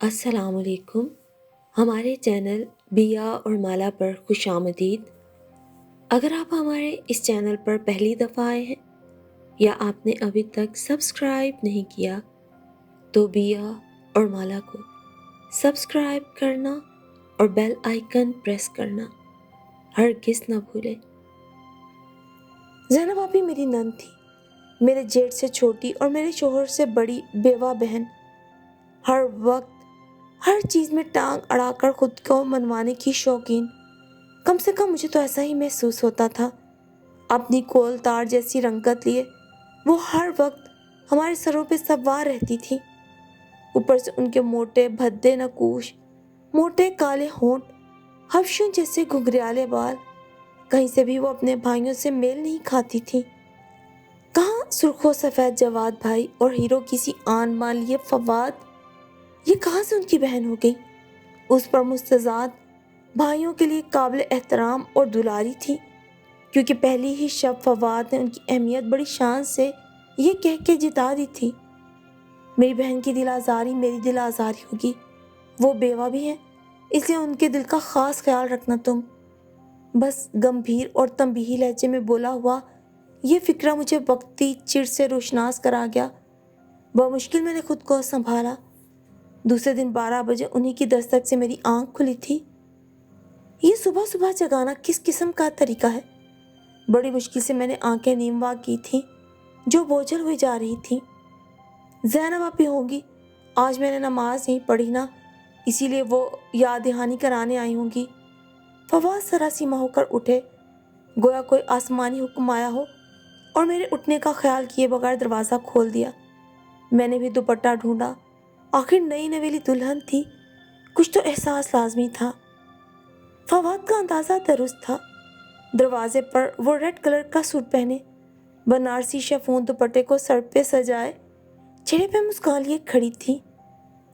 السلام علیکم. ہمارے چینل بیا اور مالا پر خوش آمدید. اگر آپ ہمارے اس چینل پر پہلی دفعہ آئے ہیں یا آپ نے ابھی تک سبسکرائب نہیں کیا تو بیا اور مالا کو سبسکرائب کرنا اور بیل آئیکن پریس کرنا ہرگز نہ بھولیں. زینب آپی میری نند تھی، میرے جیٹ سے چھوٹی اور میرے شوہر سے بڑی بیوہ بہن. ہر وقت ہر چیز میں ٹانگ اڑا کر خود کو منوانے کی شوقین. کم سے کم مجھے تو ایسا ہی محسوس ہوتا تھا. اپنی کول تار جیسی رنگت لیے وہ ہر وقت ہمارے سروں پہ سوار رہتی تھی. اوپر سے ان کے موٹے بھدے نکوش، موٹے کالے ہونٹ، حبشوں جیسے گھگریالے بال. کہیں سے بھی وہ اپنے بھائیوں سے میل نہیں کھاتی تھی. کہاں سرخ و سفید جواد بھائی اور ہیرو کسی آن مان لیے فواد، یہ کہاں سے ان کی بہن ہو گئی. اس پر مستضاد بھائیوں کے لیے قابل احترام اور دلاری تھی، کیونکہ پہلی ہی شب فواد نے ان کی اہمیت بڑی شان سے یہ کہہ کے جتا دی تھی، میری بہن کی دل آزاری میری دل آزاری ہوگی. وہ بیوہ بھی ہیں، اس لیے ان کے دل کا خاص خیال رکھنا تم. بس گمبھیر اور تنبیہی لہجے میں بولا ہوا یہ فکرہ مجھے وقتی چڑ سے روشناس کرا گیا. بمشکل میں نے خود کو سنبھالا. دوسرے دن 12 بجے انہی کی دستک سے میری آنکھ کھلی تھی. یہ صبح صبح جگانا کس قسم کا طریقہ ہے؟ بڑی مشکل سے میں نے آنکھیں نیم وا کی تھیں جو بوجھل ہوئی جا رہی تھیں. زینب آپی ہوں گی، آج میں نے نماز نہیں پڑھی نا، اسی لیے وہ یاد دہانی کرانے آئی ہوں گی. فواد سراسیمہ ہو کر اٹھے، گویا کوئی آسمانی حکم آیا ہو، اور میرے اٹھنے کا خیال کیے بغیر دروازہ کھول دیا. میں نے بھی دوپٹہ ڈھونڈا. آخر نئی نویلی دلہن تھی، کچھ تو احساس لازمی تھا. فواد کا اندازہ درست تھا. دروازے پر وہ ریڈ کلر کا سوٹ پہنے، بنارسی شیفون دوپٹے کو سر پہ سجائے، چہرے پہ مسکان لیے کھڑی تھی.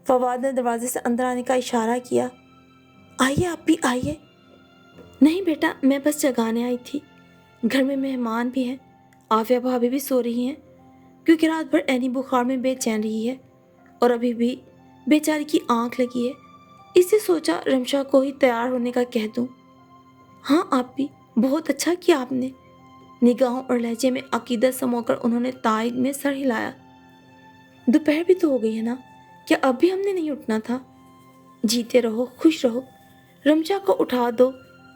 فواد نے دروازے سے اندر آنے کا اشارہ کیا. آئیے آپ بھی آئیے. نہیں بیٹا، میں بس جگانے آئی تھی، گھر میں مہمان بھی ہیں. عافیہ بھابھی بھی سو رہی ہیں کیونکہ رات بھر عینی بخار میں بے چین رہی ہے اور ابھی بھی بیچاری کی آنکھ لگی ہے، اس سے سوچا رمشا کو ہی تیار ہونے کا کہہ دوں. ہاں آپ بھی، بہت اچھا کیا آپ نے. نگاہوں اور لہجے میں عقیدت سمو کر انہوں نے تائید میں سر ہلایا. دوپہر بھی تو ہو گئی ہے نا، کیا اب بھی ہم نے نہیں اٹھنا تھا؟ جیتے رہو، خوش رہو. رمشا کو اٹھا دو،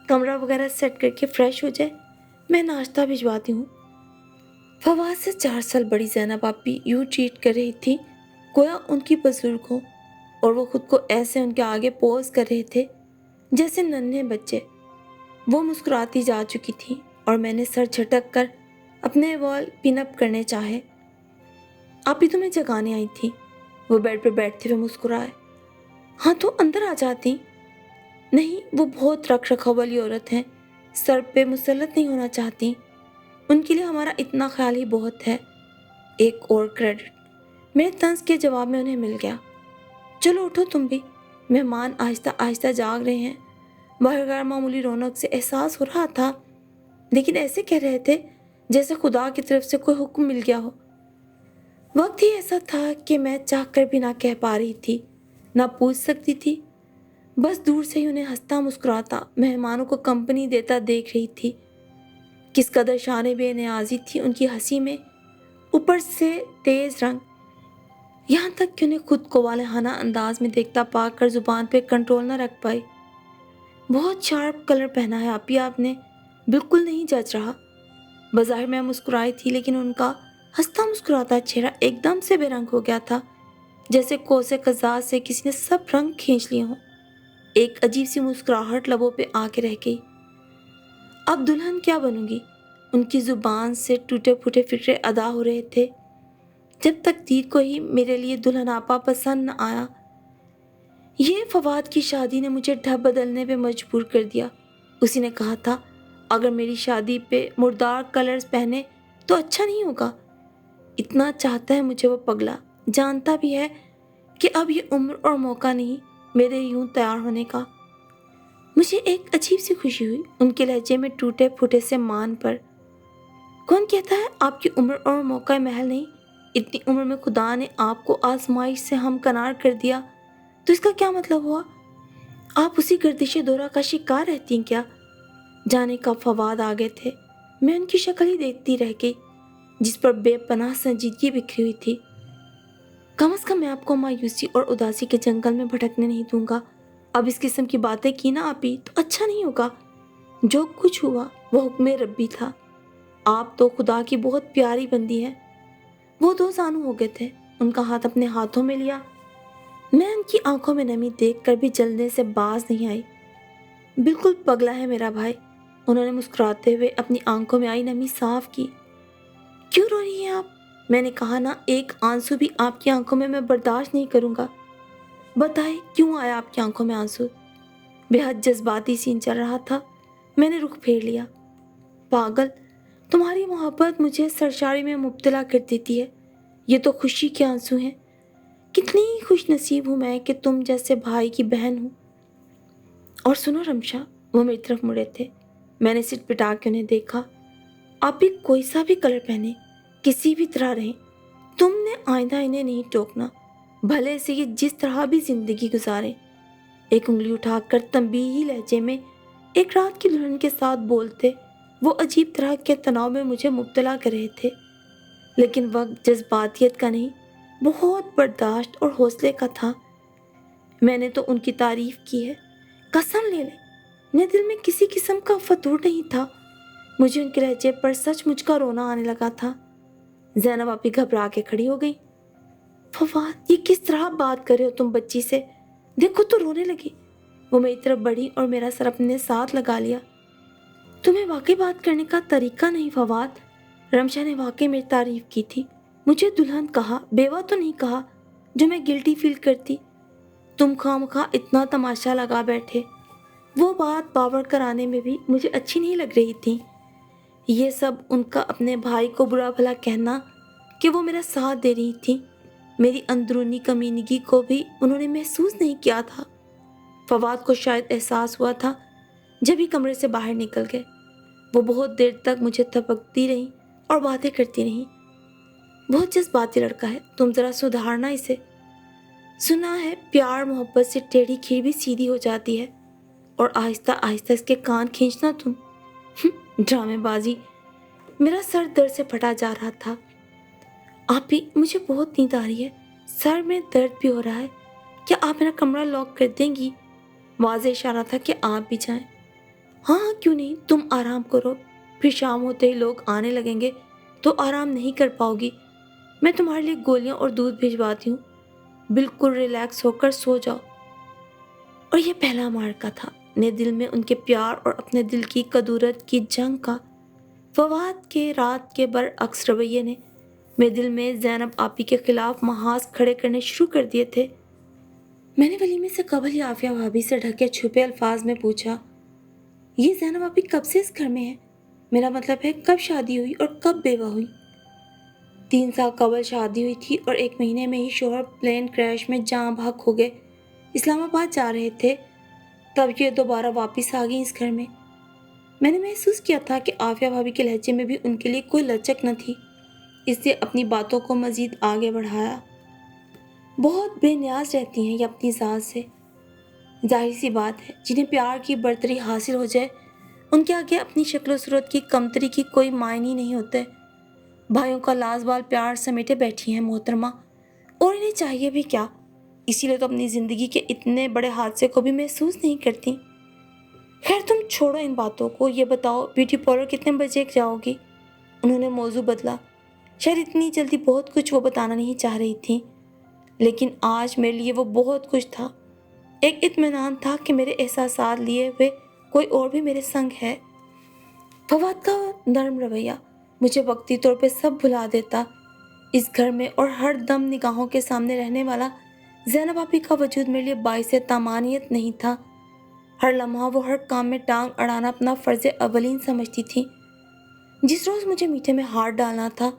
کمرہ وغیرہ سیٹ کر کے فریش ہو جائے، میں ناشتہ بھجواتی ہوں. فواد سے 4 سال بڑی زینب آپی یوں ٹریٹ کر رہی تھی گویا ان کی بزرگ ہو، اور وہ خود کو ایسے ان کے آگے پوز کر رہے تھے جیسے ننھے بچے. وہ مسکراتی جا چکی تھی اور میں نے سر جھٹک کر اپنے وال پن اپ کرنے چاہے. آپ ہی تو میں جگانے آئی تھی. وہ بیڈ پہ بیٹھتے ہوئے مسکرائے. ہاں تو اندر آ جاتی. نہیں، وہ بہت رکھ رکھاؤ والی عورت ہیں، سر پہ مسلط نہیں ہونا چاہتی، ان کے لیے ہمارا اتنا خیال ہی بہت ہے. ایک اور کریڈٹ میرے طنز کے جواب میں انہیں مل گیا. چلو اٹھو تم بھی، مہمان آہستہ آہستہ جاگ رہے ہیں. باہر غیر معمولی رونق سے احساس ہو رہا تھا، لیکن ایسے کہہ رہے تھے جیسے خدا کی طرف سے کوئی حکم مل گیا ہو. وقت ہی ایسا تھا کہ میں چاہ کر بھی نہ کہہ پا رہی تھی، نہ پوچھ سکتی تھی. بس دور سے ہی انہیں ہنستا مسکراتا مہمانوں کو کمپنی دیتا دیکھ رہی تھی. کس قدر شان بے نیازی تھی ان کی ہنسی میں، اوپر سے تیز رنگ، یہاں تک کہ انہیں خود کو والہانہ انداز میں دیکھتا پا کر زبان پہ کنٹرول نہ رکھ پائی. بہت شارپ کلر پہنا ہے آپ نے، بالکل نہیں جچ رہا. بظاہر میں مسکرائی تھی، لیکن ان کا ہنستا مسکراتا چہرہ ایک دم سے بے رنگ ہو گیا تھا، جیسے کوسے قزاز سے کسی نے سب رنگ کھینچ لیے ہوں. ایک عجیب سی مسکراہٹ لبوں پہ آ کے رہ گئی. اب دلہن کیا بنوں گی؟ ان کی زبان سے ٹوٹے پھوٹے فکرے ادا ہو رہے تھے. جب تک دید کو ہی میرے لیے دلہن آپا پسند نہ آیا. یہ فواد کی شادی نے مجھے ڈھب بدلنے پہ مجبور کر دیا. اسی نے کہا تھا اگر میری شادی پہ مردار کلرز پہنے تو اچھا نہیں ہوگا. اتنا چاہتا ہے مجھے وہ پگلا، جانتا بھی ہے کہ اب یہ عمر اور موقع نہیں میرے یوں تیار ہونے کا. مجھے ایک عجیب سی خوشی ہوئی ان کے لہجے میں ٹوٹے پھوٹے سے مان پر. کون کہتا ہے آپ کی عمر اور موقع محل نہیں؟ اتنی عمر میں خدا نے آپ کو آزمائش سے ہمکنار کر دیا तो इसका क्या मतलब हुआ? आप उसी गर्दिश दौरा का शिकार रहती हैं क्या? जाने कब फवाद आ गए थे। मैं उनकी शक्ल ही देखती रह गई जिस पर बेपनाह संजीदगी बिखरी हुई थी। कम से कम मैं आपको मायूसी और उदासी के जंगल में भटकने नहीं दूंगा। अब इस किस्म की बातें की ना आप ही तो अच्छा नहीं होगा। जो कुछ हुआ वो हुक्म रब्बी था। आप तो खुदा की बहुत प्यारी बंदी है। वो दो जानू हो गए थे, उनका हाथ अपने हाथों में लिया। मैं उनकी आंखों में नमी देखकर भी जलने से बाज नहीं आई। बिल्कुल पगला है मेरा भाई। उन्होंने मुस्कुराते हुए अपनी आंखों में आई नमी साफ की। क्यों रो रही हैं आप? मैंने कहा ना, एक आंसू भी आपकी आंखों में मैं बर्दाश्त नहीं करूंगा। बताए क्यों आया आपकी आंखों में आंसू? बेहद जज्बाती सीन चल रहा था। मैंने रुख फेर लिया। पागल, तुम्हारी मोहब्बत मुझे सरशारी में मुब्तला कर देती है। ये तो खुशी के आंसू हैं। कितनी खुश नसीब हूं मैं कि तुम जैसे भाई की बहन हूं। और सुनो रमशा, वो मेरी तरफ मुड़े थे। मैंने सिर पिटा के उन्हें देखा। आप भी कोई सा भी कलर पहने, किसी भी तरह रहें, तुमने आइंदा इन्हें नहीं टोकना, भले से ये जिस तरह भी जिंदगी गुजारे। एक उंगली उठाकर तंबीही लहजे में एक रात की दुल्हन के साथ बोलते वो अजीब तरह के तनाव में मुझे मुब्तला कर रहे थे। लेकिन वक्त जज्बातियत का नहीं, बहुत बर्दाश्त और हौसले का था। मैंने तो उनकी तारीफ की है, कसम ले ले। मेरे दिल में किसी किस्म का फतूर नहीं था। मुझे उनके लहजे पर सचमुच का रोना आने लगा था। ज़ैनब आपी घबरा के खड़ी हो गई। फवाद, ये किस तरह बात कर रहे हो तुम बच्ची से? देखो तो रोने लगी। वो मेरी तरफ बढ़ी और मेरा सर अपने साथ लगा लिया। तुम्हें वाकई बात करने का तरीका नहीं फवाद। रमशा ने वाकई मेरी तारीफ की थी। मुझे दुल्हन कहा, बेवा तो नहीं कहा जो मैं गिल्टी फील करती। तुम खामखा इतना तमाशा लगा बैठे। वो बात बावर कराने में भी मुझे अच्छी नहीं लग रही थी। ये सब उनका अपने भाई को बुरा भला कहना कि वो मेरा साथ दे रही थी। मेरी अंदरूनी कमीनगी को भी उन्होंने महसूस नहीं किया था। फवाद को शायद एहसास हुआ था जब ही कमरे से बाहर निकल गए। वो बहुत देर तक मुझे थपकती रही और बातें करती रही। बहुत जज्बाती लड़का है, तुम ज़रा सुधारना इसे। सुना है प्यार मोहब्बत से टेढ़ी खीर भी सीधी हो जाती है। और आहिस्ता आहिस्ता इसके कान खींचना तुम। ड्रामेबाजी। मेरा सर दर्द से फटा जा रहा था। आप भी, मुझे बहुत नींद आ रही है, सर में दर्द भी हो रहा है। क्या आप मेरा कमरा लॉक कर देंगी? वाज़े इशारा था कि आप भी जाएं। हाँ हाँ, क्यों नहीं, तुम आराम करो। फिर शाम होते ही लोग आने लगेंगे तो आराम नहीं कर पाओगी। मैं तुम्हारे लिए गोलियां और दूध भिजवाती हूँ। बिल्कुल रिलैक्स होकर सो जाओ। और ये पहला मार्का था। मेरे दिल में उनके प्यार और अपने दिल की कदूरत की जंग का। फवाद के रात के बरअक्स रवैये ने मेरे दिल में ज़ैनब आपी के खिलाफ महाज खड़े करने शुरू कर दिए थे। मैंने वलीमे से कबल ही आफिया भाभी से ढके छुपे अल्फाज में पूछा, ये ज़ैनब आपी कब से इस घर में है? मेरा मतलब है कब शादी हुई और कब बेवा हुई? 3 साल कबल शादी हुई थी और 1 महीने में ही शोहर प्लेन क्रैश में जाँ भाग हो गए। इस्लामाबाद जा रहे थे, तब ये दोबारा वापस आ गई इस घर में। मैंने महसूस किया था कि आफिया भाभी के लहजे में भी उनके लिए कोई लचक न थी, इससे अपनी बातों को मजीद आगे बढ़ाया। बहुत बेनियाज रहती हैं ये अपनी ज़ात से। जाहिर सी बात है, जिन्हें प्यार की बरतरी हासिल हो जाए उनके आगे अपनी शक्ल सूरत की कमतरी की कोई मायने नहीं होते। भाइयों का लाजवाल प्यार समेटे बैठी हैं मोहतरमा, और इन्हें चाहिए भी क्या? इसीलिए तो अपनी ज़िंदगी के इतने बड़े हादसे को भी महसूस नहीं करती। खैर तुम छोड़ो इन बातों को, ये बताओ ब्यूटी पार्लर कितने बजे जाओगी? उन्होंने मौजू बदला। शायद इतनी जल्दी बहुत कुछ वो बताना नहीं चाह रही थी, लेकिन आज मेरे लिए वो बहुत कुछ था। एक इत्मीनान था कि मेरे एहसासात लिए हुए कोई और भी मेरे संग है। फवाद का नर्म रवैया मुझे वक्ती तौर पे सब भुला देता। इस घर में और हर दम निगाहों के सामने रहने वाला ज़ैनब आपी का वजूद मेरे लिए बाइसे तामानियत नहीं था। हर लम्हा वो हर काम में टांग अड़ाना अपना फ़र्ज़ अवलीन समझती थी। जिस रोज़ मुझे मीठे में हाथ डालना था,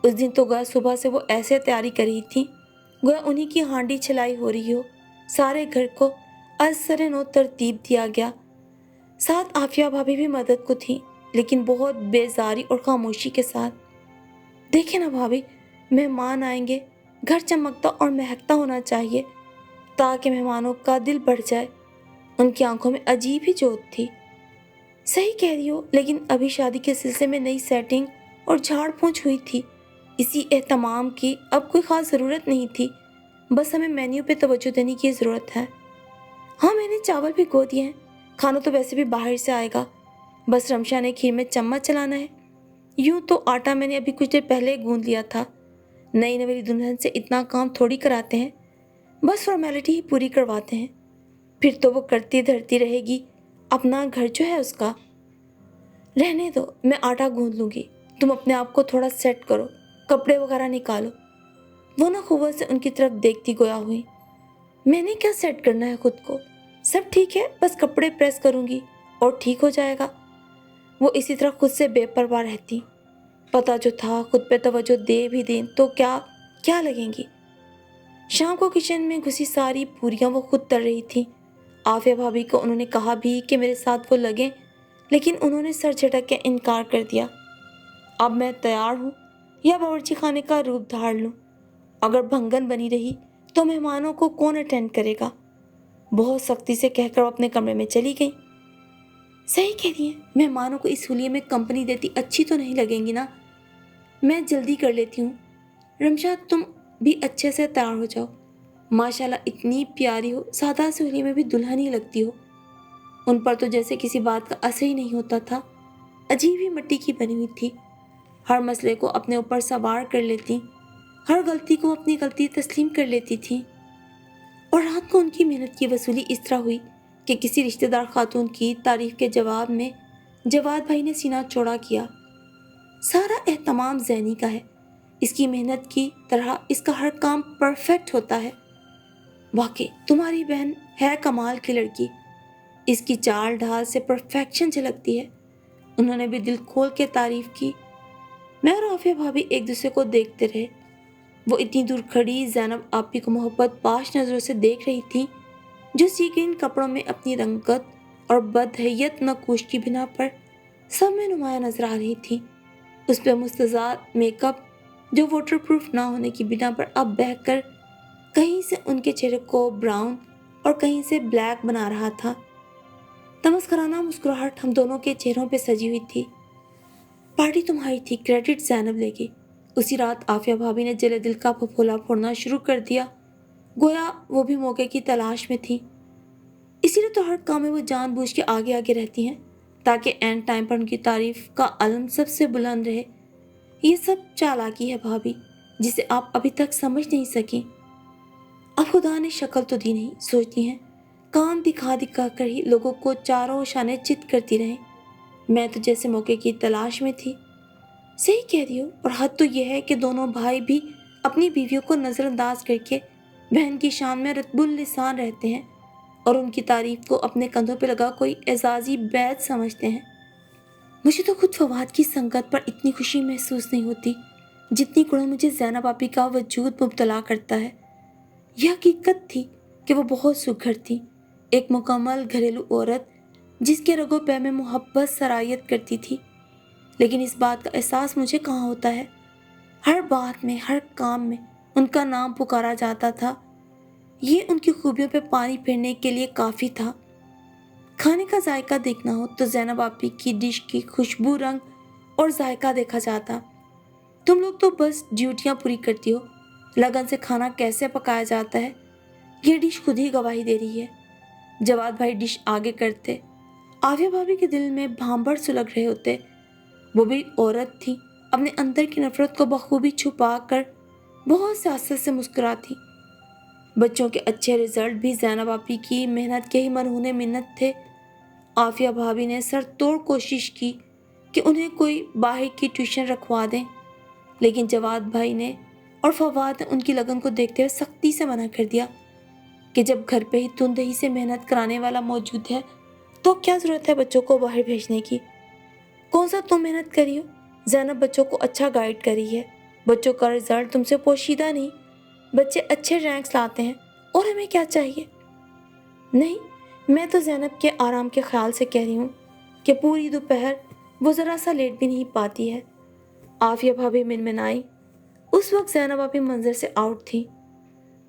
उस दिन तो गोया सुबह से वो ऐसे तैयारी कर रही थी गोया उन्हीं की हांडी छिलाई हो रही हो। सारे घर को असर नो तरतीब दिया गया। साथ आफिया भाभी भी मदद को थी, लेकिन बहुत बेजारी और खामोशी के साथ। देखे ना भाभी, मेहमान आएंगे, घर चमकता और महकता होना चाहिए। ताकि मेहमानों का दिल बढ़ जाए। उनकी आंखों में अजीब ही जोत थी। सही कह रही हो, लेकिन अभी शादी के सिलसिले में नई सेटिंग और झाड़ पोंछ हुई थी। इसी एहतमाम की अब कोई ख़ास ज़रूरत नहीं थी। बस हमें मेन्यू पे तवज्जो देने की ज़रूरत है। हाँ, मैंने चावल भिगो दिए हैं। खाना तो वैसे भी बाहर से आएगा। बस रमशा ने खीर में चम्मच चलाना है। यूं तो आटा मैंने अभी कुछ देर पहले गूंद लिया था। नई नवेली दुल्हन से इतना काम थोड़ी कराते हैं, बस फॉर्मेलिटी ही पूरी करवाते हैं। फिर तो वो करती धरती रहेगी, अपना घर जो है उसका। रहने दो, मैं आटा गूंद लूँगी। तुम अपने आप को थोड़ा सेट करो, कपड़े वगैरह निकालो। वो ना खुबा से उनकी तरफ देखती गोया हुई। मैंने क्या सेट करना है खुद को, सब ठीक है, बस कपड़े प्रेस करूँगी और ठीक हो जाएगा। वो इसी तरह खुद से बेपरवाह रहती। पता जो था खुद पे तवज्जो दे भी दें तो क्या क्या लगेंगी। शाम को किचन में घुसी सारी पूरियां वो खुद तल रही थी। आफिया भाभी को उन्होंने कहा भी कि मेरे साथ वो लगें, लेकिन उन्होंने सर झटक के इनकार कर दिया। अब मैं तैयार हूँ या बावर्ची खाने का रूप धार लूँ। अगर भंगन बनी रही तो मेहमानों को कौन अटेंड करेगा। बहुत सख्ती से कहकर वो अपने कमरे में चली गई। सही कह रही है, मेहमानों को इस हुलिये में कंपनी देती अच्छी तो नहीं लगेंगी ना। मैं जल्दी कर लेती हूँ। रमशा, तुम भी अच्छे से तैयार हो जाओ। माशाल्लाह इतनी प्यारी हो, सादा से हुलिये में भी दुल्हन ही लगती हो। उन पर तो जैसे किसी बात का असर ही नहीं होता था। अजीब ही मिट्टी की बनी हुई थी। हर मसले को अपने ऊपर सवार कर लेती, हर गलती को अपनी गलती तस्लीम कर लेती थी। और रात को उनकी मेहनत की वसूली इस तरह हुई कि किसी रिश्तेदार खातून की तारीफ के जवाब में जवाद भाई ने सीना चौड़ा किया। सारा एहतमाम ज़ैनी का है। इसकी मेहनत की तरह इसका हर काम परफेक्ट होता है। वाकई तुम्हारी बहन है कमाल की लड़की। इसकी चाल ढाल से परफेक्शन झलकती है। उन्होंने भी दिल खोल के तारीफ की। मैं और आफिया भाभी एक दूसरे को देखते रहे। वो इतनी दूर खड़ी ज़ैनब आपी को मोहब्बत पाश नज़रों से देख रही थी, जो सीग्रीन कपड़ों में अपनी रंगत और बदहैयत नकूश की बिना पर सब में नुमाया नजर आ रही थी। उस पर मुस्तज़ाद मेकअप जो वाटर प्रूफ ना होने की बिना पर अब बहकर कहीं से उनके चेहरे को ब्राउन और कहीं से ब्लैक बना रहा था। तमस्कराना मुस्कुराहट हम दोनों के चेहरों पे सजी हुई थी। पार्टी तुम्हारी थी, क्रेडिट ज़ैनब लेगी। उसी रात आफिया भाभी ने जले दिल का फफोला फोड़ना शुरू कर दिया, गोया वो भी मौके की तलाश में थी। इसीलिए तो हर काम में वो जानबूझ के आगे आगे रहती हैं, ताकि एंड टाइम पर उनकी तारीफ का अलम सबसे बुलंद रहे। ये सब चालाकी है भाभी, जिसे आप अभी तक समझ नहीं सकी। अब खुदा ने शक्ल तो दी नहीं, सोचती हैं काम दिखा दिखा कर ही लोगों को चारों शाने चित करती रहे। मैं तो जैसे मौके की तलाश में थी। सही कह रही हो। और हद तो यह है कि दोनों भाई भी अपनी बीवियों को नज़रअंदाज करके बहन की शान में रतबुल लिसान रहते हैं और उनकी तारीफ को अपने कंधों पर लगा कोई एजाजी बैद समझते हैं। मुझे तो खुद फवाद की संगत पर इतनी खुशी महसूस नहीं होती जितनी कुछ मुझे ज़ैनब आपी का वजूद मुब्तला करता है। यह हकीकत थी कि वो बहुत सुघड़ थी, एक मुकम्मल घरेलू औरत जिसके रगों पैर में मोहब्बत सरायत करती थी। लेकिन इस बात का एहसास मुझे कहाँ होता है। हर बात में, हर काम में उनका नाम पुकारा जाता था। ये उनकी खूबियों पे पानी फेरने के लिए काफ़ी था। खाने का जायका देखना हो तो ज़ैनब आपी की डिश की खुशबू, रंग और जायका देखा जाता। तुम लोग तो बस ड्यूटियाँ पूरी करती हो, लगन से खाना कैसे पकाया जाता है ये डिश खुद ही गवाही दे रही है। जवाद भाई डिश आगे करते, आविया भाभी के दिल में भांबड़ सुलग रहे होते। वो भी औरत थी, अपने अंदर की नफरत को बखूबी छुपा कर बहुत सियासत से मुस्कुराती। बच्चों के अच्छे रिजल्ट भी ज़ैनब आपी की मेहनत के ही मरहूने मिन्नत थे। आफिया भाभी ने सर तोड़ कोशिश की कि उन्हें कोई बाहर की ट्यूशन रखवा दें, लेकिन जवाद भाई ने और फवाद ने उनकी लगन को देखते हुए सख्ती से मना कर दिया कि जब घर पे ही तुंद ही से मेहनत कराने वाला मौजूद है तो क्या ज़रूरत है बच्चों को बाहर भेजने की। कौन सा तुम मेहनत करी हो, ज़ैनब बच्चों को अच्छा गाइड करी है। बच्चों का रिजल्ट तुमसे पोशीदा नहीं, बच्चे अच्छे रैंक्स लाते हैं और हमें क्या चाहिए। नहीं, मैं तो ज़ैनब के आराम के ख्याल से कह रही हूँ कि पूरी दोपहर वो ज़रा सा लेट भी नहीं पाती है। आफिया भाभी मिनमिनाई। उस वक्त ज़ैनब भाभी मंजर से आउट थी।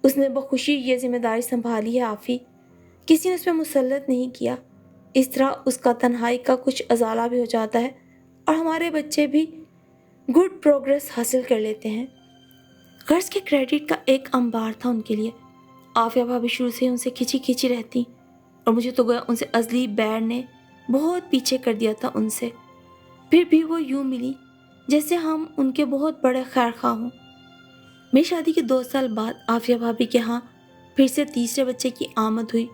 اس نے بخوشی یہ ذمہ داری سنبھالی ہے آفی، کسی نے اس پہ مسلط نہیں کیا۔ اس طرح اس کا تنہائی کا کچھ ازالہ بھی ہو جاتا ہے اور ہمارے بچے بھی گڈ پروگریس حاصل کر لیتے ہیں۔ قرض کے کریڈٹ کا ایک انبار تھا ان کے لیے۔ عافیہ بھابھی شروع سے ان سے کھچی کھچی رہتی اور مجھے تو گویا ان سے ازلی بیڑ نے بہت پیچھے کر دیا تھا ان سے۔ پھر بھی وہ یوں ملی جیسے ہم ان کے بہت بڑے خیر خواہ ہوں۔ میری شادی کے 2 سال بعد عافیہ بھابھی کے ہاں پھر سے تیسرے بچے کی آمد ہوئی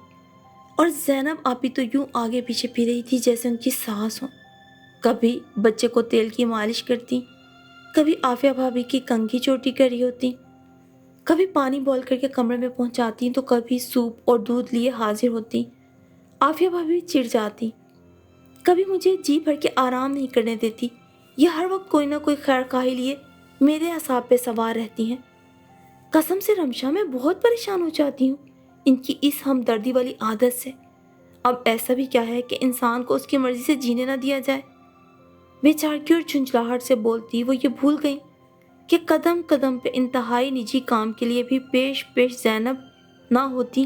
اور زینب آپی تو یوں آگے پیچھے پھی رہی تھی جیسے ان کی سانس ہو۔ کبھی بچے کو تیل کی مالش کرتی، کبھی عافیہ بھابھی کی کنگھی چوٹی کر رہی ہوتی، کبھی پانی بوائل کر کے کمرے میں پہنچاتی تو کبھی سوپ اور دودھ لیے حاضر ہوتی۔ عافیہ بھابھی چڑ جاتی، کبھی مجھے جی بھر کے آرام نہیں کرنے دیتی، یہ ہر وقت کوئی نہ کوئی خیر خواہی لیے میرے اعصاب پہ سوار رہتی ہیں۔ قسم سے رمشا میں بہت پریشان ہو جاتی ہوں ان کی اس ہمدردی والی عادت سے۔ اب ایسا بھی کیا ہے کہ انسان کو اس کی مرضی سے جینے نہ دیا جائے؟ بیچارگی اور جھنجھلاہٹ سے بولتی وہ یہ بھول گئیں کہ قدم قدم پہ انتہائی نجی کام کے لیے بھی پیش زینب نہ ہوتی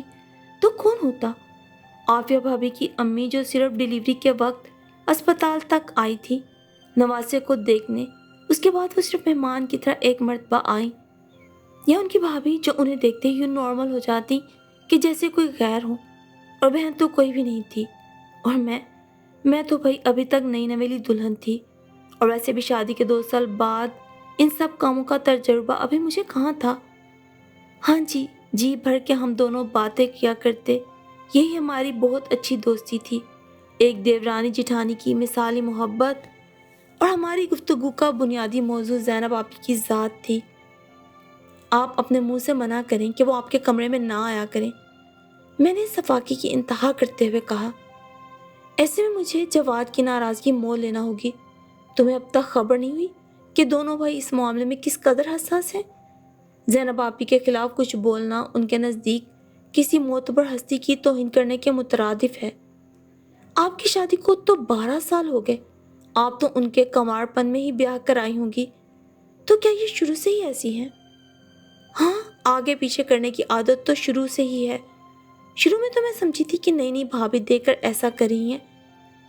تو کون ہوتا؟ عافیہ بھابھی کی امی جو صرف ڈیلیوری کے وقت اسپتال تک آئی تھی نواسے کو دیکھنے، اس کے بعد وہ صرف مہمان کی طرح ایک مرتبہ آئیں، یا ان کی بھابھی جو انہیں دیکھتے ہی نارمل ہو جاتی کہ جیسے کوئی غیر ہو، اور بہن تو کوئی بھی نہیں تھی، اور میں تو بھائی ابھی تک نئی نویلی دلہن تھی، اور ویسے بھی شادی کے 2 سال بعد ان سب کاموں کا تجربہ ابھی مجھے کہاں تھا۔ ہاں جی بھر کے ہم دونوں باتیں کیا کرتے، یہی ہماری بہت اچھی دوستی تھی، ایک دیورانی جٹھانی کی مثالی محبت، اور ہماری گفتگو کا بنیادی موضوع زینب آپی کی ذات تھی۔ آپ اپنے منہ سے منع کریں کہ وہ آپ کے کمرے میں نہ آیا کریں، میں نے صفاقی کی انتہا کرتے ہوئے کہا۔ ایسے میں مجھے جواد کی ناراضگی مول لینا ہوگی۔ تمہیں اب تک خبر نہیں ہوئی کہ دونوں بھائی اس معاملے میں کس قدر حساس ہیں؟ زینب آپی کے خلاف کچھ بولنا ان کے نزدیک کسی معتبر ہستی کی توہین کرنے کے مترادف ہے۔ آپ کی شادی کو تو 12 سال ہو گئے، آپ تو ان کے کنوار پن میں ہی بیاہ کر آئی ہوں گی، تو کیا یہ شروع سے ہی ایسی ہیں؟ ہاں، آگے پیچھے کرنے کی عادت تو شروع سے ہی ہے۔ شروع میں تو میں سمجھی تھی کہ نئی بھابھی دیکھ کر ایسا کر رہی ہیں،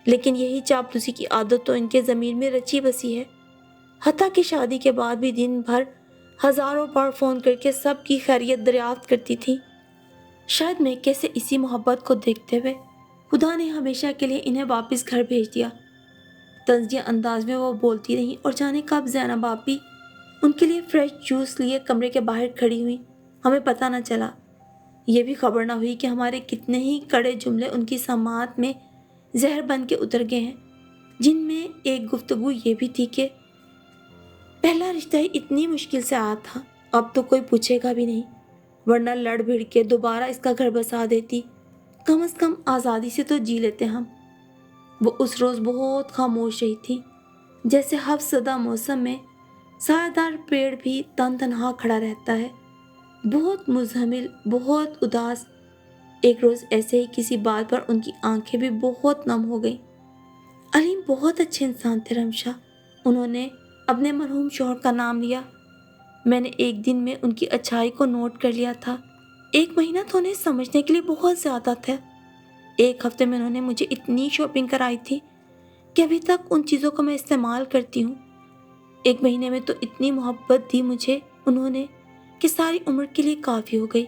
لیکن یہی چاپلوسی کی عادت تو ان کے ضمیر میں رچی بسی ہے۔ حتیٰ کہ شادی کے بعد بھی دن بھر ہزاروں بار فون کر کے سب کی خیریت دریافت کرتی تھی۔ شاید میکے سے اسی محبت کو دیکھتے ہوئے خدا نے ہمیشہ کے لیے انہیں واپس گھر بھیج دیا۔ طنزیہ انداز میں وہ بولتی رہیں اور جانے کب زینب آپی ان کے لیے فریش جوس لیے کمرے کے باہر کھڑی ہوئی ہمیں پتہ نہ چلا۔ یہ بھی خبر نہ ہوئی کہ ہمارے کتنے ہی کڑے جملے ان کی سماعت میں زہر بن کے اتر گئے ہیں، جن میں ایک گفتگو یہ بھی تھی کہ پہلا رشتہ ہی اتنی مشکل سے آیا تھا، اب تو کوئی پوچھے گا بھی نہیں، ورنہ لڑ بھڑ کے دوبارہ اس کا گھر بسا دیتی، کم از کم آزادی سے تو جی لیتے ہم۔ وہ اس روز بہت خاموش رہی تھی، جیسے حبس زدہ موسم میں سایہ دار پیڑ بھی تنہا کھڑا رہتا ہے، بہت مزمل، بہت اداس۔ ایک روز ایسے ہی کسی بات پر ان کی آنکھیں بھی بہت نم ہو گئیں۔ علیم بہت اچھے انسان تھے رمشا، انہوں نے اپنے مرحوم شوہر کا نام لیا۔ میں نے ایک دن میں ان کی اچھائی کو نوٹ کر لیا تھا، 1 مہینہ تو انہیں سمجھنے کے لیے بہت زیادہ تھا۔ 1 ہفتے میں انہوں نے مجھے اتنی شاپنگ کرائی تھی کہ ابھی تک ان چیزوں کو میں استعمال کرتی ہوں۔ 1 مہینے میں تو اتنی محبت دی مجھے انہوں نے کہ ساری عمر کے لیے کافی ہو گئی۔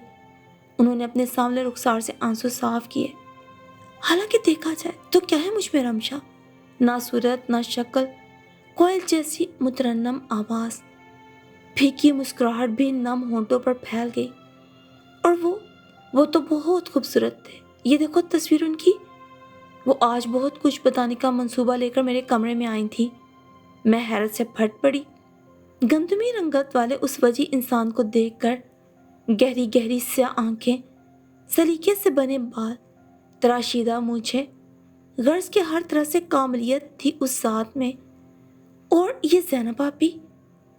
انہوں نے اپنے سامنے رخسار سے آنسو صاف کیے۔ حالانکہ دیکھا جائے تو کیا ہے مجھ میں رمشا، نہ صورت نہ شکل، کوئل جیسی مترنم آواز، پھیکی مسکراہٹ بھی نم ہونٹوں پر پھیل گئی، اور وہ تو بہت خوبصورت تھے۔ یہ دیکھو تصویر ان کی۔ وہ آج بہت کچھ بتانے کا منصوبہ لے کر میرے کمرے میں آئی تھی۔ میں حیرت سے پھٹ پڑی۔ گندمی رنگت والے اس وجی انسان کو دیکھ کر، گہری گہری سیاہ آنکھیں، سلیقے سے بنے بال، تراشیدہ مونچھیں، غرض کے ہر طرح سے کاملیت تھی اس ذات میں۔ اور یہ زینب آپی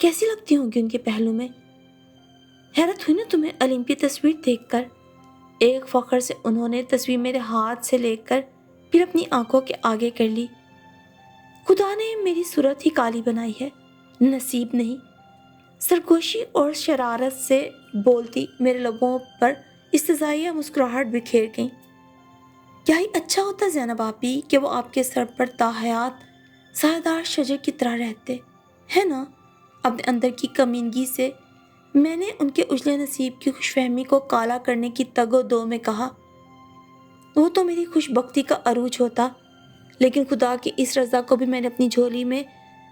کیسی لگتی ہوں گی ان کے پہلو میں؟ حیرت ہوئی نا تمہیں علیم کی تصویر دیکھ کر؟ ایک فخر سے انہوں نے تصویر میرے ہاتھ سے لے کر پھر اپنی آنکھوں کے آگے کر لی۔ خدا نے میری صورت ہی کالی بنائی ہے، نصیب نہیں۔ सरगोशी और शरारत से बोलती मेरे लबों पर इस्तज़ाइया मुस्कुराहट बिखेर गई। क्या ही अच्छा होता ज़ैनब आपी कि वो आपके सर पर ताहयात सायेदार शजर की तरह रहते, है ना? अपने अंदर की कमीनगी से मैंने उनके उजले नसीब की खुशफहमी को काला करने की तगो-दो में कहा। वो तो मेरी खुशबख्ती का अरूज होता, लेकिन खुदा की इस रज़ा को भी मैंने अपनी झोली में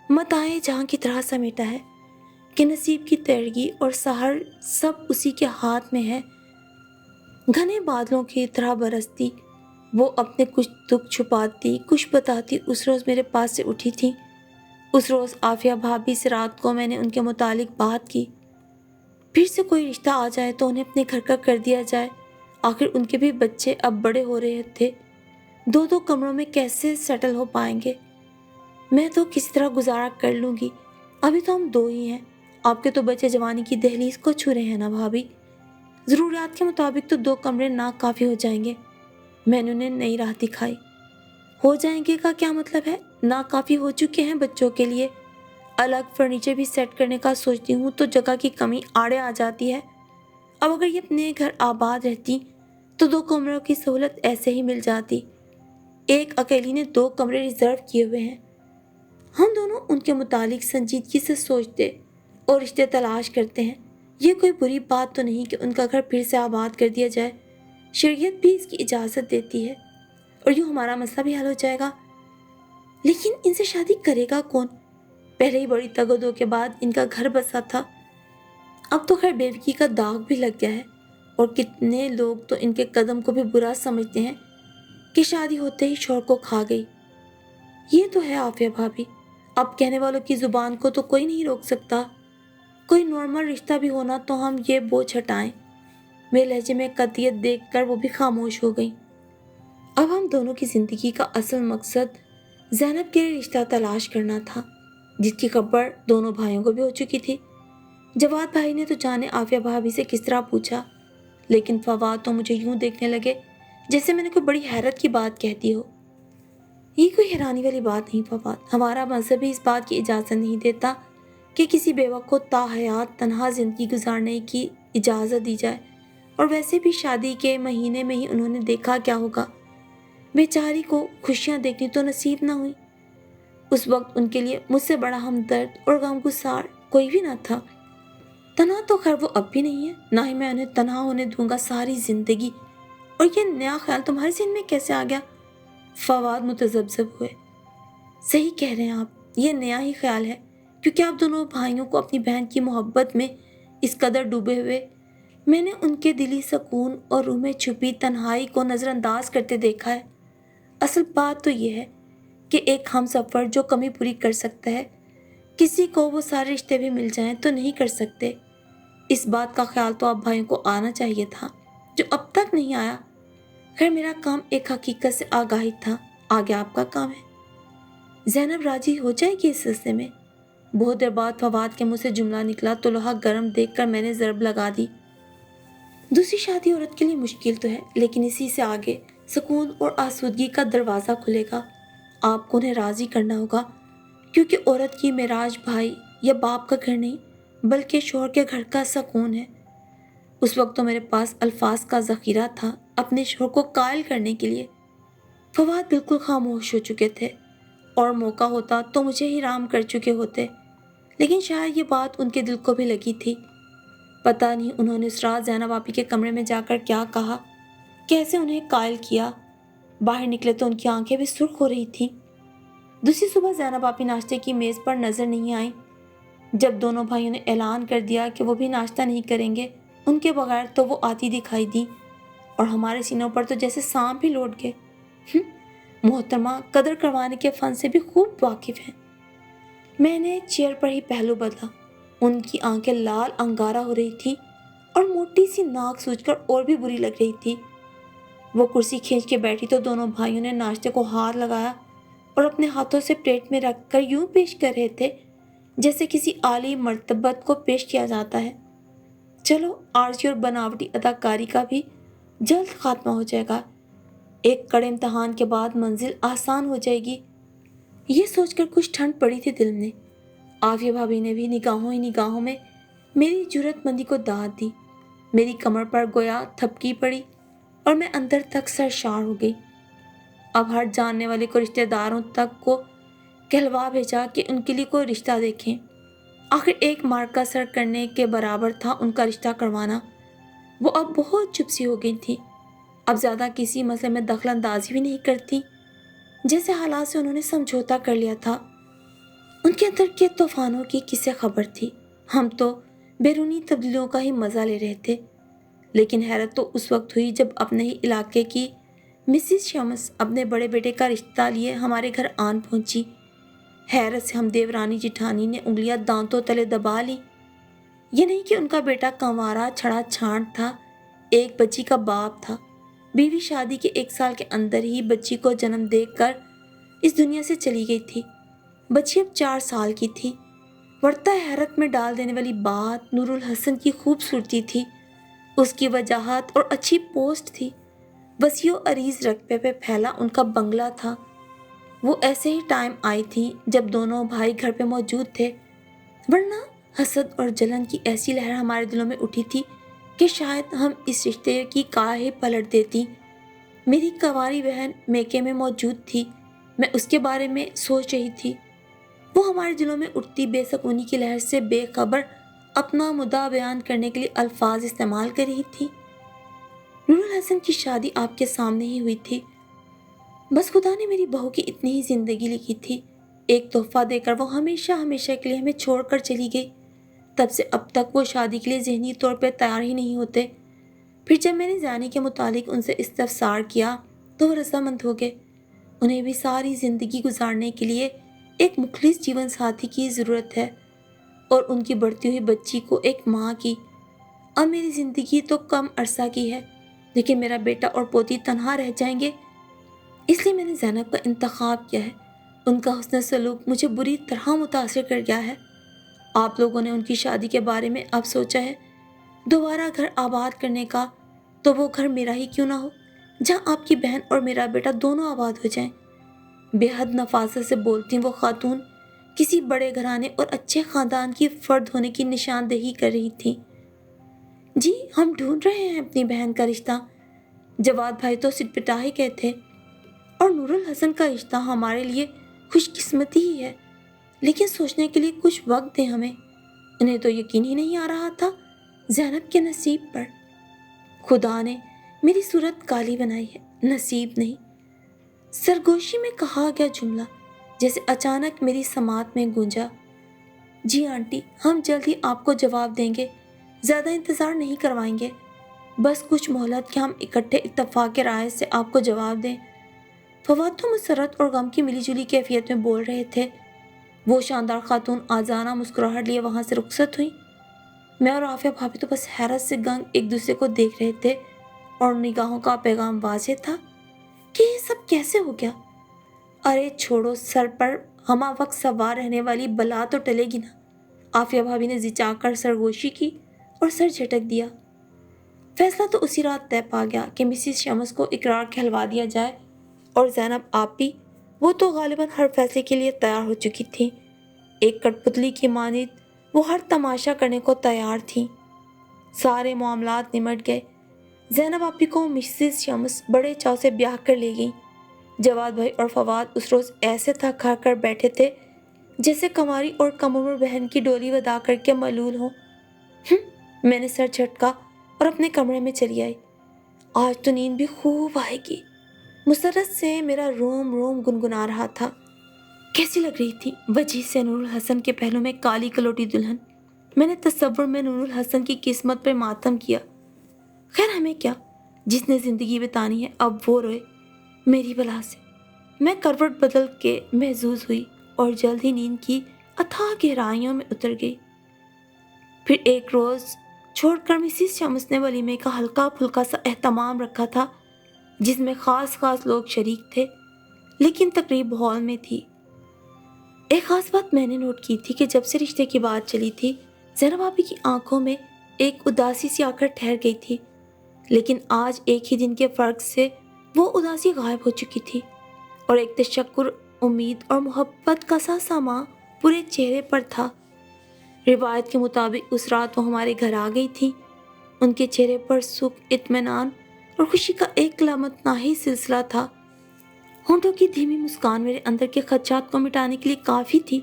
मताए जहाँ की तरह समेटा है कि नसीब की तेरगी और सहर सब उसी के हाथ में है। घने बादलों की तरह बरसती वो अपने कुछ दुख छुपाती, कुछ बताती उस रोज़ मेरे पास से उठी थी। उस रोज़ आफिया भाभी से रात को मैंने उनके मुतालिक बात की। फिर से कोई रिश्ता आ जाए तो उन्हें अपने घर का कर दिया जाए। आखिर उनके भी बच्चे अब बड़े हो रहे थे। दो दो कमरों में कैसे सेटल हो पाएंगे? मैं तो किसी तरह गुजारा कर लूँगी। अभी तो हम दो ही हैं। आपके तो बच्चे जवानी की दहलीज को छू रहे हैं ना भाभी। ज़रूरियात के मुताबिक तो 2 कमरे ना काफ़ी हो जाएंगे। मैंने उन्हें नई राह दिखाई। हो जाएंगे का क्या मतलब है? ना काफ़ी हो चुके हैं बच्चों के लिए। अलग फर्नीचर भी सेट करने का सोचती हूँ तो जगह की कमी आड़े आ जाती है। अब अगर ये अपने घर आबाद रहती तो 2 कमरों की सहूलत ऐसे ही मिल जाती। एक अकेली ने 2 कमरे रिजर्व किए हुए हैं। हम दोनों उनके मुतालिक संजीदगी से सोचते और रिश्ते तलाश करते हैं। ये कोई बुरी बात तो नहीं कि उनका घर फिर से आबाद कर दिया जाए। शरीयत भी इसकी इजाज़त देती है और यूँ हमारा मसला भी हल हो जाएगा। लेकिन इनसे शादी करेगा कौन? पहले ही बड़ी तगदो के बाद इनका घर बसा था। अब तो खैर बेवकी का दाग भी लग गया है और कितने लोग तो इनके कदम को भी बुरा समझते हैं कि शादी होते ही शौहर को खा गई। ये तो है आफिया भाभी, अब कहने वालों की ज़ुबान को तो कोई नहीं रोक सकता। कोई नॉर्मल रिश्ता भी होना तो हम ये बोझ हटाएं। मेरे लहजे में कतियत देखकर वो भी खामोश हो गई। अब हम दोनों की ज़िंदगी का असल मकसद ज़ैनब के लिए रिश्ता तलाश करना था, जिसकी खबर दोनों भाइयों को भी हो चुकी थी। जवाद भाई ने तो जाने आफिया भाभी से किस तरह पूछा, लेकिन फवाद तो मुझे यूं देखने लगे जैसे मैंने कोई बड़ी हैरत की बात कहती हो। ये कोई हैरानी वाली बात नहीं फवाद, हमारा मजहब ही इस बात की इजाज़त नहीं देता कि किसी बेवा को ताहयात तन्हा ज़िंदगी गुजारने की इजाज़त दी जाए। और वैसे भी शादी के महीने में ही उन्होंने देखा क्या होगा। बेचारी को खुशियाँ देखनी तो नसीब ना हुई। उस वक्त उनके लिए मुझसे बड़ा हमदर्द और गमगुसार कोई भी ना था। तन्हा तो खैर वो अब भी नहीं है, ना ही मैं उन्हें तन्हा होने दूंगा सारी जिंदगी। और ये नया ख्याल तुम्हारे ज़हन में कैसे आ गया? फवाद मुतज़ब्ज़ब हुए। सही कह रहे हैं आप, ये नया ही ख्याल है, क्योंकि आप दोनों भाइयों को अपनी बहन की मोहब्बत में इस कदर डूबे हुए मैंने उनके दिली सुकून और रूह में छुपी तन्हाई को नज़रअंदाज करते देखा है। असल बात तो ये है कि एक हमसफ़र जो कमी पूरी कर सकता है, किसी को वो सारे रिश्ते भी मिल जाएं तो नहीं कर सकते। इस बात का ख्याल तो आप भाइयों को आना चाहिए था, जो अब तक नहीं आया। खैर मेरा काम एक हकीकत से आगाही था, आगे आपका काम है। ज़ैनब राजी हो जाएगी इस सिलसिले में? बहुत देर बाद फवाद के मुंह से जुमला निकला तो लोहा गर्म देखकर मैंने ज़रब लगा दी। दूसरी शादी औरत के लिए मुश्किल तो है, लेकिन इसी से आगे सुकून और आसूदगी का दरवाज़ा खुलेगा। आपको उन्हें राज़ी करना होगा, क्योंकि औरत की मेराज भाई या बाप का घर नहीं, बल्कि शौहर के घर का सुकून है। उस वक्त तो मेरे पास अल्फाज का ज़ख़ीरा था अपने शौहर को कायल करने के लिए। फवाद बिल्कुल खामोश हो चुके थे और मौका होता तो मुझे ही राम कर चुके होते, लेकिन शायद ये बात उनके दिल को भी लगी थी। पता नहीं उन्होंने उस रात ज़ैनब आपी के कमरे में जाकर क्या कहा, कैसे उन्हें कायल किया। बाहर निकले तो उनकी आंखें भी सुर्ख हो रही थीं। दूसरी सुबह ज़ैनब आपी नाश्ते की मेज़ पर नज़र नहीं आई। जब दोनों भाइयों ने ऐलान कर दिया कि वो भी नाश्ता नहीं करेंगे उनके बगैर, तो वो आती दिखाई दी और हमारे सीनों पर तो जैसे सांप ही लौट गए। मोहतरमा कदर करवाने के फ़न से भी खूब वाकिफ़ हैं। मैंने चेयर पर ही पहलू बदला। उनकी आंखें लाल अंगारा हो रही थी और मोटी सी नाक सूझकर और भी बुरी लग रही थी। वो कुर्सी खींच के बैठी तो दोनों भाइयों ने नाश्ते को हाथ लगाया और अपने हाथों से प्लेट में रखकर यूं पेश कर रहे थे जैसे किसी आली मर्तबत को पेश किया जाता है। चलो, आरजी और बनावटी अदाकारी का भी जल्द खात्मा हो जाएगा। एक कड़े इम्तहान के बाद मंजिल आसान हो जाएगी। ये सोचकर कुछ ठंड पड़ी थी दिल में। आफिया भाभी ने भी निगाहों ही निगाहों में मेरी जुर्रतमंदी को दाद दी। मेरी कमर पर गोया थपकी पड़ी और मैं अंदर तक सरशार हो गई। अब हर जानने वाले को रिश्तेदारों तक को कहलवा भेजा कि उनके लिए कोई रिश्ता देखें। आखिर एक मार्ग का सर करने के बराबर था उनका रिश्ता करवाना। वो अब बहुत चुप सी हो गई थी। अब ज़्यादा किसी मसले में दखल अंदाजी भी नहीं करती। जैसे हालात से उन्होंने समझौता कर लिया था। उनके अंदर के तूफानों की किसे खबर थी। हम तो बैरूनी तब्दीलियों का ही मज़ा ले रहे थे। लेकिन हैरत तो उस वक्त हुई जब अपने ही इलाके की मिसिस शम्स अपने बड़े बेटे का रिश्ता लिए हमारे घर आन पहुंची। हैरत से हम देवरानी जिठानी ने उंगलियां दांतों तले दबा ली। ये नहीं कि उनका बेटा कंवारा छड़ा छांट था, एक बच्ची का बाप था। बीवी शादी के 1 साल के अंदर ही बच्ची को जन्म देकर इस दुनिया से चली गई थी। बच्ची अब 4 साल की थी। वर्ता हैरत में डाल देने वाली बात नूरुल हसन की खूबसूरती थी, उसकी वजाहत और अच्छी पोस्ट थी। वसीओ अरीज रकबे पे फैला उनका बंगला था। वो ऐसे ही टाइम आई थी जब दोनों भाई घर पे मौजूद थे, वरना हसद और जलन की ऐसी लहर हमारे दिलों में उठी थी कि शायद हम इस रिश्ते की काहे पलट देती। मेरी कंवारी बहन मेके में मौजूद थी। मैं उसके बारे में सोच रही थी। वो हमारे दिलों में उठती बेसकूनी की लहर से बेखबर अपना मुद्दा बयान करने के लिए अल्फाज इस्तेमाल कर रही थी। नूरुल हसन की शादी आपके सामने ही हुई थी। बस खुदा ने मेरी बहू की इतनी ही जिंदगी लिखी थी। एक तोहफा देकर वो हमेशा हमेशा के लिए हमें छोड़कर चली गई। तब से अब तक वो शादी के लिए ज़हनी तौर पर तैयार ही नहीं होते। फिर जब मैंने जाने के मुतालिक उनसे इस्तफसार किया तो वो रज़ामंद हो गए। उन्हें भी सारी ज़िंदगी गुजारने के लिए एक मुखलिस जीवन साथी की ज़रूरत है और उनकी बढ़ती हुई बच्ची को एक माँ की। अब मेरी ज़िंदगी तो कम अरसा की है, लेकिन मेरा बेटा और पोती तनहा रह जाएंगे। इसलिए मैंने ज़ैनब का इंतखाब किया है। उनका हुस्न सलूक मुझे बुरी तरह मुतासिर कर गया है। आप लोगों ने उनकी शादी के बारे में अब सोचा है दोबारा घर आबाद करने का, तो वो घर मेरा ही क्यों ना हो, जहाँ आपकी बहन और मेरा बेटा दोनों आबाद हो जाएं। बेहद नफासत से बोलती वो खातून किसी बड़े घराने और अच्छे ख़ानदान की फ़र्द होने की निशानदेही कर रही थी। जी, हम ढूंढ रहे हैं अपनी बहन का रिश्ता। जवाद भाई तो सिटपिटा ही गए थे। और नूरुल हसन का रिश्ता हमारे लिए खुशकिस्मती ही है, लेकिन सोचने के लिए कुछ वक्त दें हमें। उन्हें तो यकीन ही नहीं आ रहा था ज़ैनब के नसीब पर। खुदा ने मेरी सूरत काली बनाई है, नसीब नहीं। सरगोशी में कहा गया जुमला जैसे अचानक मेरी समात में गूंजा। जी आंटी, हम जल्द ही आपको जवाब देंगे, ज़्यादा इंतज़ार नहीं करवाएंगे। बस कुछ मोहलत कि हम इकट्ठे इत्तफाक राय से आपको जवाब दें। फवाद तो मुसरत और गम की मिलीजुली कैफियत में बोल रहे थे। वो शानदार खातून आजाना मुस्कुराहट लिए वहाँ से रुखसत हुई। मैं और आफिया भाभी तो बस हैरत से गंग एक दूसरे को देख रहे थे और निगाहों का पैगाम वाज़ेह था कि ये सब कैसे हो गया। अरे छोड़ो, सर पर हमा वक्त सवार रहने वाली बला तो टलेगी ना। आफिया भाभी ने जिचाकर सरगोशी की और सर झटक दिया। फैसला तो उसी रात तय पा गया कि मिसिस शम्स को इकरार कहलवा दिया जाए और ज़ैनब आप भी, वो तो गालिबन हर फैसले के लिए तैयार हो चुकी थी। एक कठपुतली की मानिद वो हर तमाशा करने को तैयार थी। सारे मामलात निमट गए। ज़ैनब आपी को मिसिस शम्स बड़े चाव से ब्याह कर ले गई। जवाद भाई और फवाद उस रोज़ ऐसे थक खा कर बैठे थे जैसे कंवारी और कम उम्र बहन की डोली वदा करके मलूल हो। मैंने सर झटका और अपने कमरे में चली आई। आज तो नींद भी खूब आएगी। मुसरत से मेरा रोम रोम गुनगुना रहा था। कैसी लग रही थी वजीह से नूरुल हसन के पहलू में काली कलोटी दुल्हन। मैंने तसव्वुर में नूरुल हसन की किस्मत पर मातम किया। खैर हमें क्या, जिसने ज़िंदगी बितानी है अब वो रोए मेरी बला से। मैं करवट बदल के महजूज हुई और जल्द ही नींद की अथाह गहराइयों में उतर गई। फिर एक रोज़ छोड़कर मिसिस शम्स ने वलीमे का हल्का फुल्का सा एहतमाम रखा था, जिसमें ख़ास लोग शरीक थे, लेकिन तकरीब हॉल में थी। एक ख़ास बात मैंने नोट की थी कि जब से रिश्ते की बात चली थी, ज़ैनब भाभी की आंखों में एक उदासी सी आकर ठहर गई थी, लेकिन आज एक ही दिन के फ़र्क से वो उदासी गायब हो चुकी थी और एक तशक्कुर, उम्मीद और मोहब्बत का सा सामा पूरे चेहरे पर था। روایت کے مطابق اس رات وہ ہمارے گھر آ گئی تھی۔ ان کے چہرے پر سکھ، اطمینان اور خوشی کا ایک لامتناہی سلسلہ تھا۔ ہونٹوں کی دھیمی مسکان میرے اندر کے خدشات کو مٹانے کے لیے کافی تھی،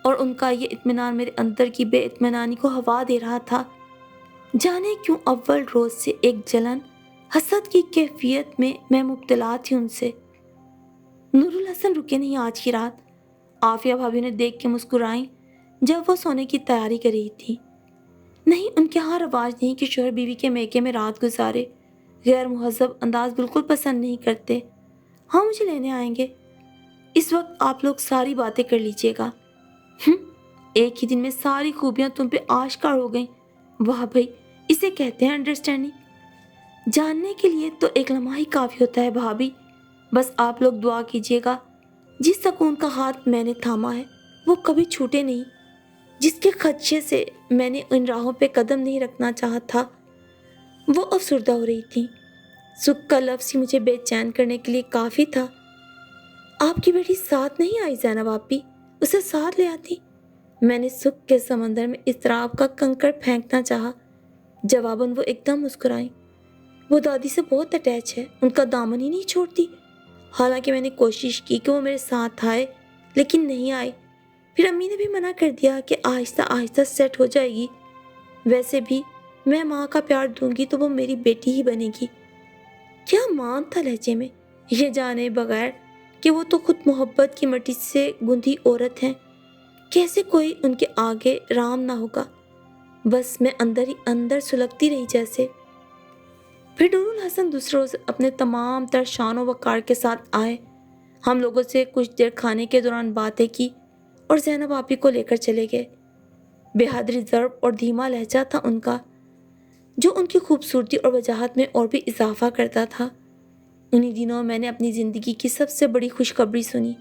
اور ان کا یہ اطمینان میرے اندر کی بے اطمینانی کو ہوا دے رہا تھا۔ جانے کیوں اول روز سے ایک جلن، حسد کی کیفیت میں مبتلا تھی ان سے۔ نور الحسن رکے نہیں آج کی رات۔ عافیہ بھابھی نے دیکھ کے مسکرائیں جب وہ سونے کی تیاری کر رہی تھی۔ نہیں، ان کے ہاں رواج نہیں کہ شوہر بیوی کے میکے میں رات گزارے۔ غیر مہذب انداز بالکل پسند نہیں کرتے۔ ہاں، مجھے لینے آئیں گے۔ اس وقت آپ لوگ ساری باتیں کر لیجئے گا۔ ایک ہی دن میں ساری خوبیاں تم پہ آشکار ہو گئیں۔ واہ بھائی، اسے کہتے ہیں انڈرسٹینڈنگ۔ جاننے کے لیے تو ایک لمحہ ہی کافی ہوتا ہے بھابھی۔ بس آپ لوگ دعا کیجئے گا جس سکون کا ہاتھ میں نے تھاما ہے وہ کبھی چھوٹے نہیں، جس کے خدشے سے میں نے ان راہوں پہ قدم نہیں رکھنا چاہا تھا۔ وہ افسردہ ہو رہی تھی۔ سکھ کا لفظ ہی مجھے بے چین کرنے کے لیے کافی تھا۔ آپ کی بیٹی ساتھ نہیں آئی زینب آپی، اسے ساتھ لے آتی۔ میں نے سکھ کے سمندر میں اضطراب کا کنکر پھینکنا چاہا۔ جواباً وہ ایک دم مسکرائیں۔ وہ دادی سے بہت اٹیچ ہے، ان کا دامن ہی نہیں چھوڑتی۔ حالانکہ میں نے کوشش کی کہ وہ میرے ساتھ آئے، لیکن نہیں آئے۔ پھر امی نے بھی منع کر دیا کہ آہستہ آہستہ سیٹ ہو جائے گی۔ ویسے بھی میں ماں کا پیار دوں گی تو وہ میری بیٹی ہی بنے گی۔ کیا مان تھا لہجے میں، یہ جانے بغیر کہ وہ تو خود محبت کی مٹی سے گندھی عورت ہیں۔ کیسے کوئی ان کے آگے رام نہ ہوگا۔ بس میں اندر ہی اندر سلگتی رہی جیسے۔ پھر نور الحسن دوسرے روز اپنے تمام تر شان و وقار کے ساتھ آئے۔ ہم لوگوں سے کچھ دیر کھانے کے دوران باتیں کی اور زینب آپی کو لے کر چلے گئے۔ بے حد ریزرو اور دھیما لہجہ تھا ان کا، جو ان کی خوبصورتی اور وجاہت میں اور بھی اضافہ کرتا تھا۔ انہی دنوں میں نے اپنی زندگی کی سب سے بڑی خوشخبری سنی۔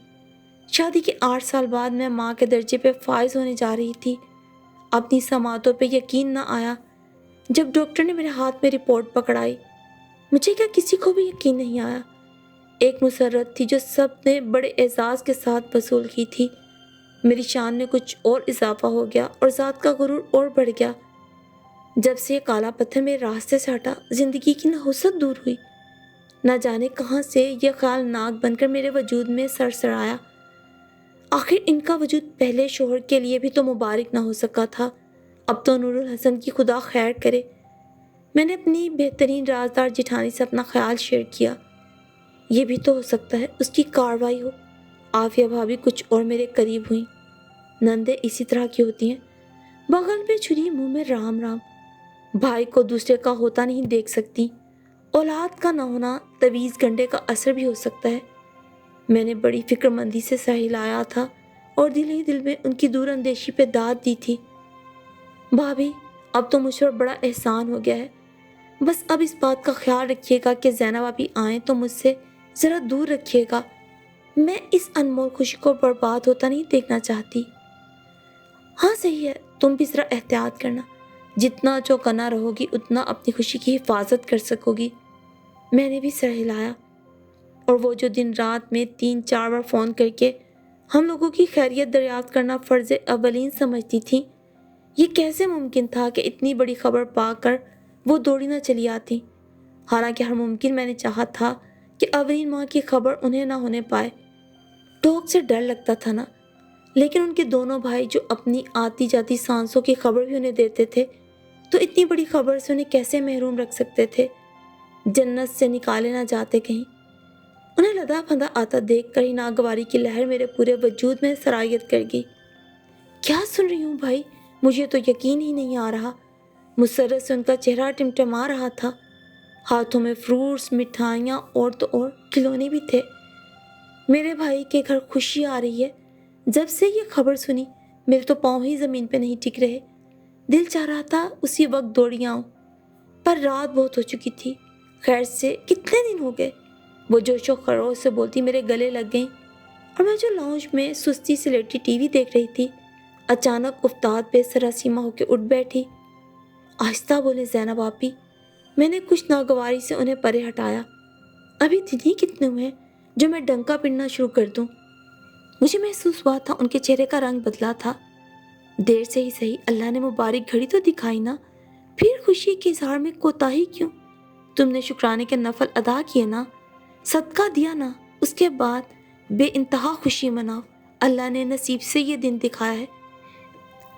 شادی کے 8 سال بعد میں ماں کے درجے پہ فائز ہونے جا رہی تھی۔ اپنی سماعتوں پہ یقین نہ آیا جب ڈاکٹر نے میرے ہاتھ میں رپورٹ پکڑائی۔ مجھے کیا کسی کو بھی یقین نہیں آیا۔ ایک مسرت تھی جو سب نے بڑے اعزاز کے ساتھ وصول کی تھی۔ میری شان میں کچھ اور اضافہ ہو گیا اور ذات کا غرور اور بڑھ گیا۔ جب سے یہ کالا پتھر میرے راستے سے ہٹا، زندگی کی نحوست دور ہوئی۔ نہ جانے کہاں سے یہ خیال ناک بن کر میرے وجود میں سرسرایا۔ آخر ان کا وجود پہلے شوہر کے لیے بھی تو مبارک نہ ہو سکا تھا۔ اب تو نور الحسن کی خدا خیر کرے۔ میں نے اپنی بہترین رازدار جٹھانی سے اپنا خیال شیئر کیا۔ یہ بھی تو ہو سکتا ہے اس کی کارروائی ہو۔ عافیہ بھابھی کچھ اور میرے قریب ہوئیں۔ نندیں اسی طرح کی ہوتی ہیں، بغل میں چھری منہ میں رام رام۔ بھائی کو دوسرے کا ہوتا نہیں دیکھ سکتی۔ اولاد کا نہ ہونا تویز گنڈے کا اثر بھی ہو سکتا ہے۔ میں نے بڑی فکر مندی سے سہلایا تھا اور دل ہی دل میں ان کی دور اندیشی پہ داد دی تھی۔ بھابھی، اب تو مجھ پر بڑا احسان ہو گیا ہے۔ بس اب اس بات کا خیال رکھیے گا کہ زینب آپی آئیں تو مجھ سے ذرا دور رکھیے گا۔ میں اس انمول خوشی کو برباد ہوتا نہیں دیکھنا چاہتی۔ ہاں صحیح ہے، تم بھی ذرا احتیاط کرنا۔ جتنا چوکنا رہو گی اتنا اپنی خوشی کی حفاظت کر سکو گی۔ میں نے بھی سر ہلایا، اور وہ جو دن رات میں 3-4 بار فون کر کے ہم لوگوں کی خیریت دریافت کرنا فرض اولین سمجھتی تھی، یہ کیسے ممکن تھا کہ اتنی بڑی خبر پا کر وہ دوڑی نہ چلی آتی۔ حالانکہ ہر ممکن میں نے چاہا تھا کہ اولین ماں کی خبر انہیں نہ ہونے پائے۔ ٹوک سے ڈر لگتا تھا نا، لیکن ان کے دونوں بھائی جو اپنی آتی جاتی سانسوں کی خبر بھی انہیں دیتے تھے، تو اتنی بڑی خبر سے انہیں کیسے محروم رکھ سکتے تھے؟ جنت سے نکالے نہ جاتے کہیں۔ انہیں لدا پھندا آتا دیکھ کر ہی ناگواری کی لہر میرے پورے وجود میں سرایت کر گئی۔ کیا سن رہی ہوں بھائی، مجھے تو یقین ہی نہیں آ رہا۔ مسرت سے ان کا چہرہ ٹمٹما رہا تھا۔ ہاتھوں میں فروٹس، مٹھائیاں اور تو اور کھلونے بھی تھے۔ میرے بھائی کے گھر خوشی آ رہی ہے۔ جب سے یہ خبر سنی میرے تو پاؤں ہی زمین پہ نہیں ٹک رہے۔ دل چاہ رہا تھا اسی وقت دوڑی آؤں، پر رات بہت ہو چکی تھی۔ خیر سے کتنے دن ہو گئے، وہ جوش و خروش سے بولتی میرے گلے لگ گئیں، اور میں جو لاؤنج میں سستی سے لیٹی ٹی وی دیکھ رہی تھی، اچانک افتاد پہ سراسیمہ ہو کے اٹھ بیٹھی۔ آہستہ بولے زینب آپی۔ میں نے کچھ ناگواری سے انہیں پرے ہٹایا۔ ابھی دن ہی کتنے ہوئے ہیں جو میں ڈنکا پڑنا شروع کر دوں؟ مجھے محسوس ہوا تھا ان کے چہرے کا رنگ بدلا تھا۔ دیر سے ہی صحیح، اللہ نے مبارک گھڑی تو دکھائی نا، پھر خوشی کے اظہار میں کوتاہی کیوں؟ تم نے شکرانے کے نفل ادا کیے نا، صدقہ دیا نا، اس کے بعد بے انتہا خوشی مناؤ، اللہ نے نصیب سے یہ دن دکھایا ہے۔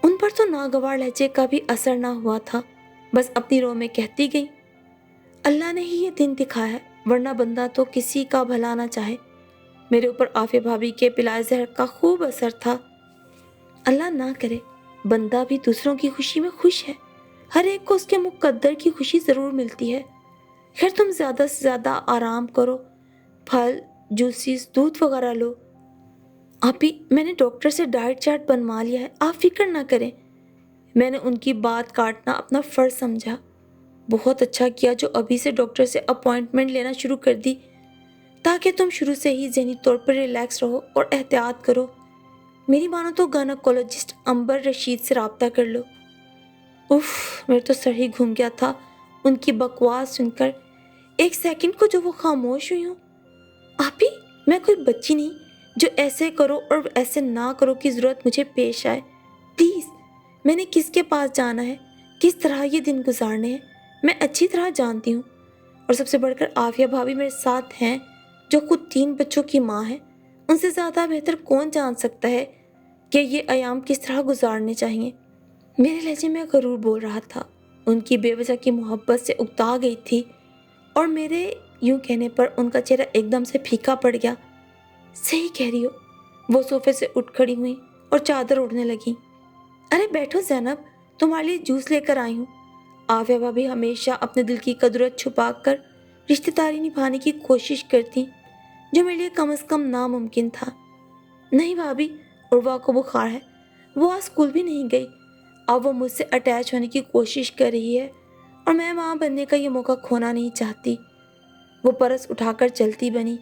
ان پر تو ناگوار لہجے کا بھی اثر نہ ہوا تھا، بس اپنی رو میں کہتی گئی، اللہ نے ہی یہ دن دکھایا ہے، ورنہ بندہ تو کسی کا بھلا نہ چاہے۔ میرے اوپر عافیہ بھابھی کے پلائے زہر کا خوب اثر تھا۔ اللہ نہ کرے بندہ بھی دوسروں کی خوشی میں خوش ہے، ہر ایک کو اس کے مقدر کی خوشی ضرور ملتی ہے۔ خیر تم زیادہ سے زیادہ آرام کرو، پھل، جوسیز، دودھ وغیرہ لو۔ آپی میں نے ڈاکٹر سے ڈائٹ چارٹ بنوا لیا ہے، آپ فکر نہ کریں۔ میں نے ان کی بات کاٹنا اپنا فرض سمجھا۔ بہت اچھا کیا جو ابھی سے ڈاکٹر سے اپوائنٹمنٹ لینا شروع کر دی، تاکہ تم شروع سے ہی ذہنی طور پر ریلیکس رہو اور احتیاط کرو۔ میری مانو تو گائنیکولوجسٹ امبر رشید سے رابطہ کر لو۔ اف، میرے تو سر ہی گھوم گیا تھا ان کی بکواس سن کر۔ ایک سیکنڈ کو جو وہ خاموش ہوئی ہوں۔ آپی میں کوئی بچی نہیں جو ایسے کرو اور ایسے نہ کرو کی ضرورت مجھے پیش آئے، پلیز۔ میں نے کس کے پاس جانا ہے، کس طرح یہ دن گزارنے ہیں، میں اچھی طرح جانتی ہوں، اور سب سے بڑھ کر عافیہ بھابھی میرے ساتھ ہیں جو خود 3 بچوں کی ماں ہے۔ ان سے زیادہ بہتر کون جان سکتا ہے کہ یہ ایام کس طرح گزارنے چاہیے۔ میرے لہجے میں غرور بول رہا تھا، ان کی بے وجہ کی محبت سے اکتا گئی تھی، اور میرے یوں کہنے پر ان کا چہرہ ایک دم سے پھیکا پڑ گیا۔ صحیح کہہ رہی ہو، وہ صوفے سے اٹھ کھڑی ہوئی اور چادر اڑنے لگی۔ ارے بیٹھو زینب، تمہارے لیے جوس لے کر آئی ہوں۔ عافیہ بھابھی ہمیشہ اپنے دل کی قدرت چھپا کر رشتہ داری نبھانے کی کوشش کرتی، جو میرے لیے کم از کم ناممکن تھا۔ نہیں بھابھی، عروہ کو بخار ہے، وہ آج اسکول بھی نہیں گئی۔ اب وہ مجھ سے اٹیچ ہونے کی کوشش کر رہی ہے، اور میں ماں بننے کا یہ موقع کھونا نہیں چاہتی۔ وہ پرس اٹھا کر چلتی بنی۔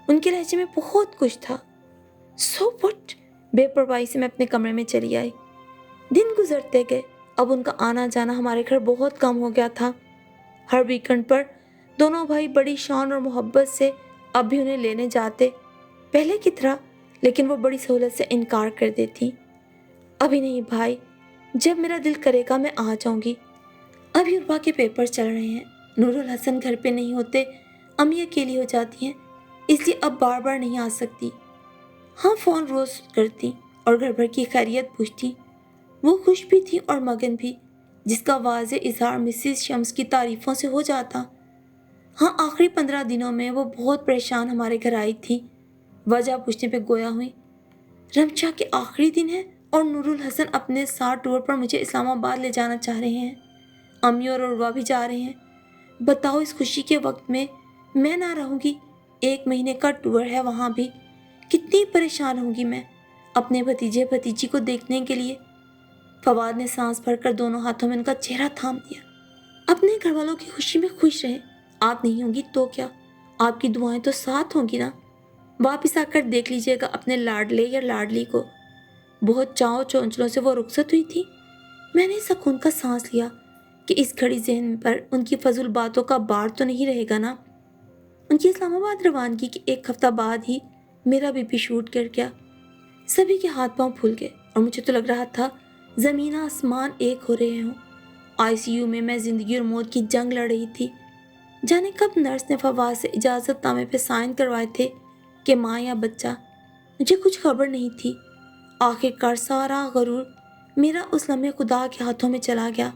ان کے لہجے میں بہت کچھ تھا۔ سو وٹ، بے پرواہی سے میں اپنے کمرے میں چلی آئی۔ دن گزرتے گئے، اب ان کا آنا جانا ہمارے گھر بہت کم ہو گیا تھا۔ ہر ویکنڈ پر دونوں بھائی بڑی شان اور محبت سے اب بھی انہیں لینے جاتے، پہلے کی طرح، لیکن وہ بڑی سہولت سے انکار کر دیتی۔ ابھی نہیں بھائی، جب میرا دل کرے گا میں آ جاؤں گی۔ ابھی عروہ کے پیپر چل رہے ہیں، نور الحسن گھر پہ نہیں ہوتے، امی اکیلی ہو جاتی ہیں، اس لیے اب بار بار نہیں آ سکتی۔ ہاں فون روز کرتی اور گھر بھر کی خیریت پوچھتی۔ وہ خوش بھی تھی اور مگن بھی، جس کا واضح اظہار مسز شمس کی تعریفوں سے ہو جاتا۔ ہاں آخری 15 دنوں میں وہ بہت پریشان ہمارے گھر آئی تھی۔ وجہ پوچھنے پہ گویا ہوئی، رمچا کے آخری دن ہے اور نور الحسن اپنے ساتھ ٹور پر مجھے اسلام آباد لے جانا چاہ رہے ہیں، امی اور عروہ بھی جا رہے ہیں۔ بتاؤ اس خوشی کے وقت میں نہ رہوں گی، 1 مہینے کا ٹور ہے وہاں بھی، کتنی پریشان ہوں گی میں اپنے بھتیجے بھتیجی کو دیکھنے کے لیے۔ فواد نے سانس بھر کر دونوں ہاتھوں میں ان کا چہرہ تھام دیا۔ اپنے گھر والوں کی خوشی میں خوش رہیں، آپ نہیں ہوں گی تو کیا، آپ کی دعائیں تو ساتھ ہوں گی نا۔ واپس آ کر دیکھ لیجئے گا اپنے لاڈلے یا لاڈلی کو۔ بہت چاؤ چونچلوں سے وہ رخصت ہوئی تھی۔ میں نے سکون کا سانس لیا کہ اس گھڑی ذہن پر ان کی فضول باتوں کا بار تو نہیں رہے گا نا۔ ان کی اسلام آباد روانگی کے 1 ہفتہ بعد ہی میرا بی پی شوٹ کر گیا۔ سبھی کے ہاتھ پاؤں پھول گئے اور مجھے تو لگ رہا تھا زمین آسمان ایک ہو رہے ہوں۔ ICU میں میں زندگی اور موت کی جنگ لڑ رہی تھی۔ جانے کب نرس نے فواد سے اجازت نامے پہ سائن کروائے تھے کہ ماں یا بچہ، مجھے کچھ خبر نہیں تھی۔ آخرکار سارا غرور میرا اس لمحے خدا کے ہاتھوں میں چلا گیا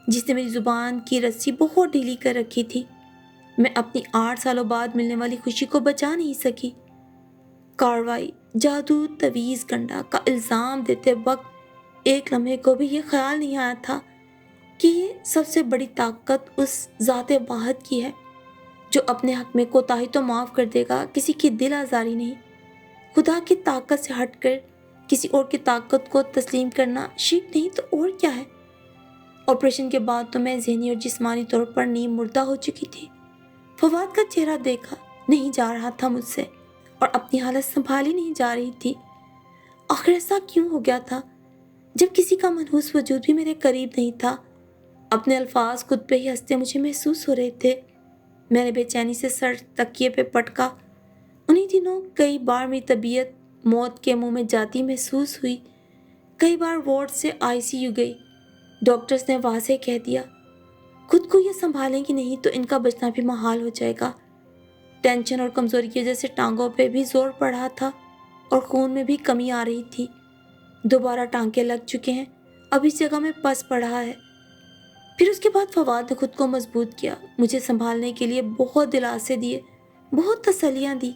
جس نے میری زبان کی رسی بہت ڈھیلی کر رکھی تھی۔ میں اپنی 8 سالوں بعد ملنے والی خوشی کو بچا نہیں سکی۔ کاروائی، جادو، تویز گنڈا کا الزام دیتے وقت ایک لمحے کو بھی یہ خیال نہیں آیا تھا کہ یہ سب سے بڑی طاقت اس ذات واحد کی ہے جو اپنے حق میں کوتاہی تو معاف کر دے گا، کسی کی دل آزاری نہیں۔ خدا کی طاقت سے ہٹ کر کسی اور کی طاقت کو تسلیم کرنا شرک نہیں تو اور کیا ہے۔ آپریشن کے بعد تو میں ذہنی اور جسمانی طور پر نیم مردہ ہو چکی تھی۔ فواد کا چہرہ دیکھا نہیں جا رہا تھا مجھ سے، اور اپنی حالت سنبھالی نہیں جا رہی تھی۔ آخر ایسا کیوں ہو گیا تھا جب کسی کا منحوس وجود بھی میرے قریب نہیں تھا؟ اپنے الفاظ خود پہ ہی ہنستے مجھے محسوس ہو رہے تھے۔ میں نے بے چینی سے سر تکیے پہ پٹکا۔ انہی دنوں کئی بار میری طبیعت موت کے منہ میں جاتی محسوس ہوئی۔ कई बार वार्ड से आईसीयू गई। डॉक्टर्स ने वाज़ेह कह दिया, खुद को ये संभालेंगी नहीं तो इनका बचना भी महाल हो जाएगा। टेंशन और कमज़ोरी की वजह से टांगों पे भी जोर पड़ा था और खून में भी कमी आ रही थी। दोबारा टांके लग चुके हैं, अब इस जगह में पस पड़ा है। फिर उसके बाद फवाद ने खुद को मजबूत किया, मुझे संभालने के लिए बहुत दिलासे दिए, बहुत तसल्लियाँ दी।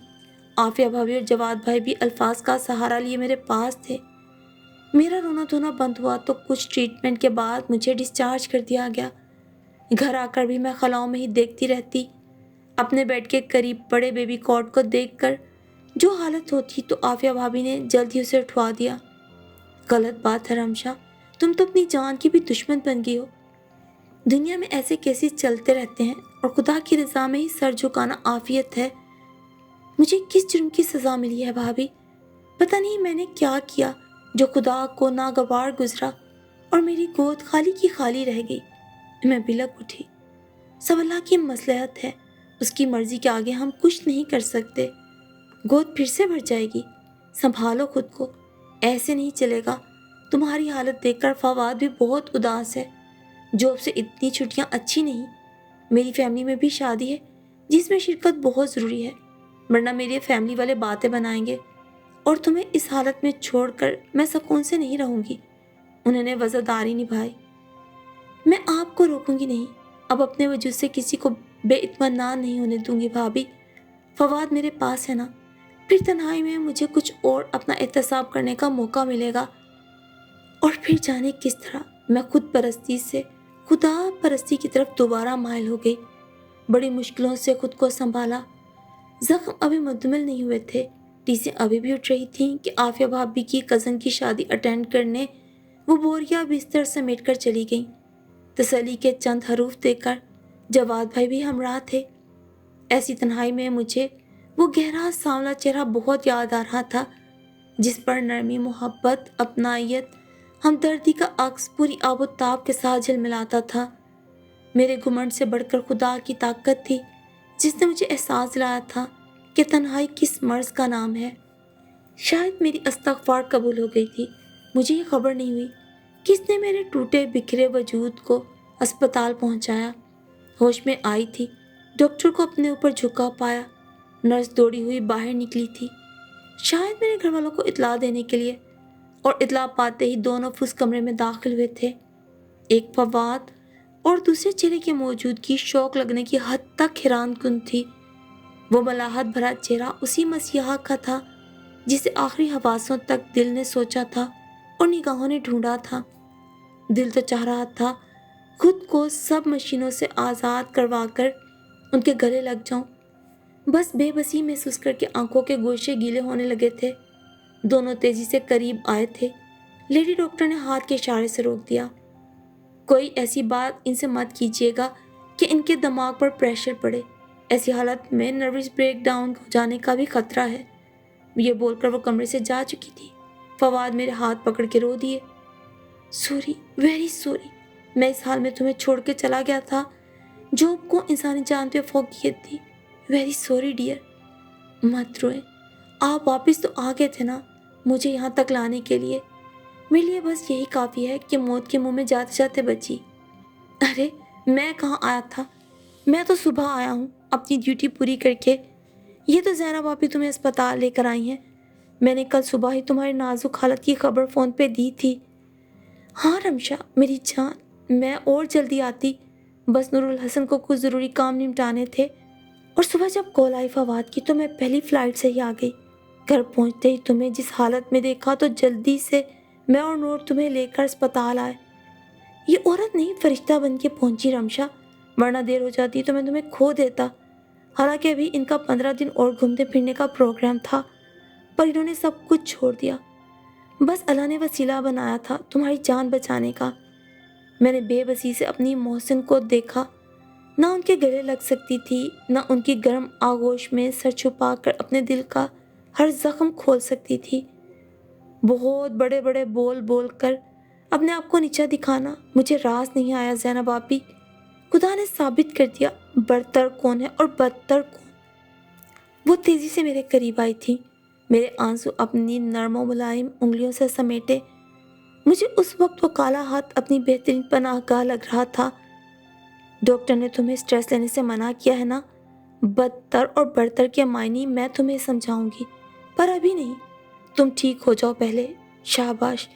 आफिया भाभी और जवाद भाई भी अल्फाज का सहारा लिए मेरे पास थे। मेरा रोना धोना बंद हुआ तो कुछ ट्रीटमेंट के बाद मुझे डिस्चार्ज कर दिया गया। घर आकर भी मैं खलाओं में ही देखती रहती। अपने बेड के करीब पड़े बेबी कॉट को देखकर जो हालत होती तो आफिया भाभी ने जल्द ही उसे उठवा दिया। गलत बात है रमशा, तुम तो अपनी जान की भी दुश्मन बन गई हो। दुनिया में ऐसे केसेस चलते रहते हैं और खुदा की रजा में ही सर झुकाना आफियत है। मुझे किस जुर्म की सज़ा मिली है भाभी? पता नहीं मैंने क्या किया जो खुदा को नागवार गुजरा और मेरी गोद खाली की खाली रह गई। मैं बिलक उठी। सब अल्लाह की मसलहत है, उसकी मर्जी के आगे हम कुछ नहीं कर सकते। गोद फिर से भर जाएगी, संभालो खुद को, ऐसे नहीं चलेगा। तुम्हारी हालत देखकर फवाद भी बहुत उदास है। जॉब से इतनी छुट्टियां अच्छी नहीं। मेरी फैमिली में भी शादी है जिसमें शिरकत बहुत ज़रूरी है, वरना मेरे फैमिली वाले बातें बनाएंगे और तुम्हें इस हालत में छोड़कर मैं सुकून से नहीं रहूँगी। उन्होंने वज़ादारी निभाई। मैं आपको रोकूंगी नहीं, अब अपने वजूद से किसी को बेइत्मीनान नहीं होने दूंगी भाभी। फवाद मेरे पास है ना, फिर तन्हाई में मुझे कुछ और अपना एहतसाब करने का मौका मिलेगा। और फिर जाने किस तरह मैं खुद परस्ती से खुदा परस्ती की तरफ दोबारा माइल हो गई। बड़ी मुश्किलों से खुद को संभाला। जख्म अभी मुकम्मल नहीं हुए थे, टीसें अभी भी उठ रही थीं कि आफिया भाभी की कज़न की शादी अटेंड करने वो बोरिया बिस्तर समेट कर चली गईं। तसल्ली के चंद हरूफ देकर जवाद भाई भी हमराह थे। ऐसी तन्हाई में मुझे वो गहरा सांवला चेहरा बहुत याद आ रहा था, जिस पर नरमी, मोहब्बत, अपनायत, हमदर्दी का अक्स पूरी आबोताब के साथ झिलमिलाता था। मेरे घुमंड से बढ़कर खुदा की ताकत थी जिसने मुझे एहसास दिलाया था कि तन्हाई किस मर्ज का नाम है। शायद मेरी इस्तग़फ़ार कबूल हो गई थी। मुझे ये खबर नहीं हुई किसने मेरे टूटे बिखरे वजूद को अस्पताल पहुंचाया। होश में आई थी, डॉक्टर को अपने ऊपर झुका पाया। नर्स दौड़ी हुई बाहर निकली थी, शायद मेरे घर वालों को इतला देने के लिए, और इतला पाते ही दोनों उस कमरे में दाखिल हुए थे। एक फवाद और दूसरे चेहरे की मौजूदगी शौक लगने की हद तक हैरान कुन थी। वो मलाहत भरा चेहरा उसी मसीहा का था जिसे आखिरी हवासों तक दिल ने सोचा था और निगाहों ने ढूंढा था। दिल तो चाह रहा था खुद को सब मशीनों से आज़ाद करवा कर उनके गले लग जाऊं। बस बेबसी महसूस करके आंखों के गोशे गीले होने लगे थे। दोनों तेजी से करीब आए थे। लेडी डॉक्टर ने हाथ के इशारे से रोक दिया। कोई ऐसी बात इनसे मत कीजिएगा कि इनके दिमाग पर प्रेशर पड़े, ऐसी हालत में नर्वस ब्रेक डाउन हो जाने का भी खतरा है। ये बोलकर वो कमरे से जा चुकी थी। फवाद मेरे हाथ पकड़ के रो दिए। सॉरी, वेरी सॉरी, मैं इस हाल में तुम्हें छोड़ के चला गया था। जॉब को इंसानी जान पे फौकियत थी। Very sorry dear. मत रोए, आप वापस तो आ गए थे ना मुझे यहाँ तक लाने के लिए। मेरे लिए बस यही काफ़ी है कि मौत के मुंह में जाते जाते बची। अरे मैं कहाँ आया था, मैं तो सुबह आया हूँ अपनी ड्यूटी पूरी करके। ये तो ज़ैनब भाभी तुम्हें अस्पताल लेकर आई हैं। मैंने कल सुबह ही तुम्हारी नाजुक हालत की खबर फ़ोन पे दी थी। हाँ रमशा मेरी जान, मैं और जल्दी आती, बस नूरुल हसन को कुछ ज़रूरी काम निपटाने थे और सुबह जब कॉल आई फवाद की तो मैं पहली फ़्लाइट से ही आ गई। घर पहुंचते ही तुम्हें जिस हालत में देखा तो जल्दी से मैं और नूर तुम्हें लेकर अस्पताल आए। ये औरत नहीं फरिश्ता बन के पहुंची रमशा, वरना देर हो जाती तो मैं तुम्हें खो देता। हालांकि अभी इनका 15 दिन और घूमने फिरने का प्रोग्राम था, पर इन्होंने सब कुछ छोड़ दिया। बस अल्लाह ने वसीला बनाया था तुम्हारी जान बचाने का। मैंने बेबसी से अपनी मोहसिन को देखा, ना उनके गले लग सकती थी, ना उनकी गर्म आगोश में सर छुपा कर अपने दिल का हर जख्म खोल सकती थी। बहुत बड़े बड़े बोल बोल कर अपने आप को नीचा दिखाना मुझे रास नहीं आया ज़ैनब आपी। खुदा ने साबित कर दिया बरतर कौन है और बदतर कौन। वो तेज़ी से मेरे करीब आई थी, मेरे आंसू अपनी नरम मुलायम उंगलियों से समेटे। مجھے اس وقت وہ کالا ہاتھ اپنی بہترین پناہ گاہ لگ رہا تھا۔ ڈاکٹر نے تمہیں اسٹریس لینے سے منع کیا ہے نا؟ بدتر اور برتر کے معنی میں تمہیں سمجھاؤں گی، پر ابھی نہیں۔ تم ٹھیک ہو جاؤ پہلے۔ شاباش،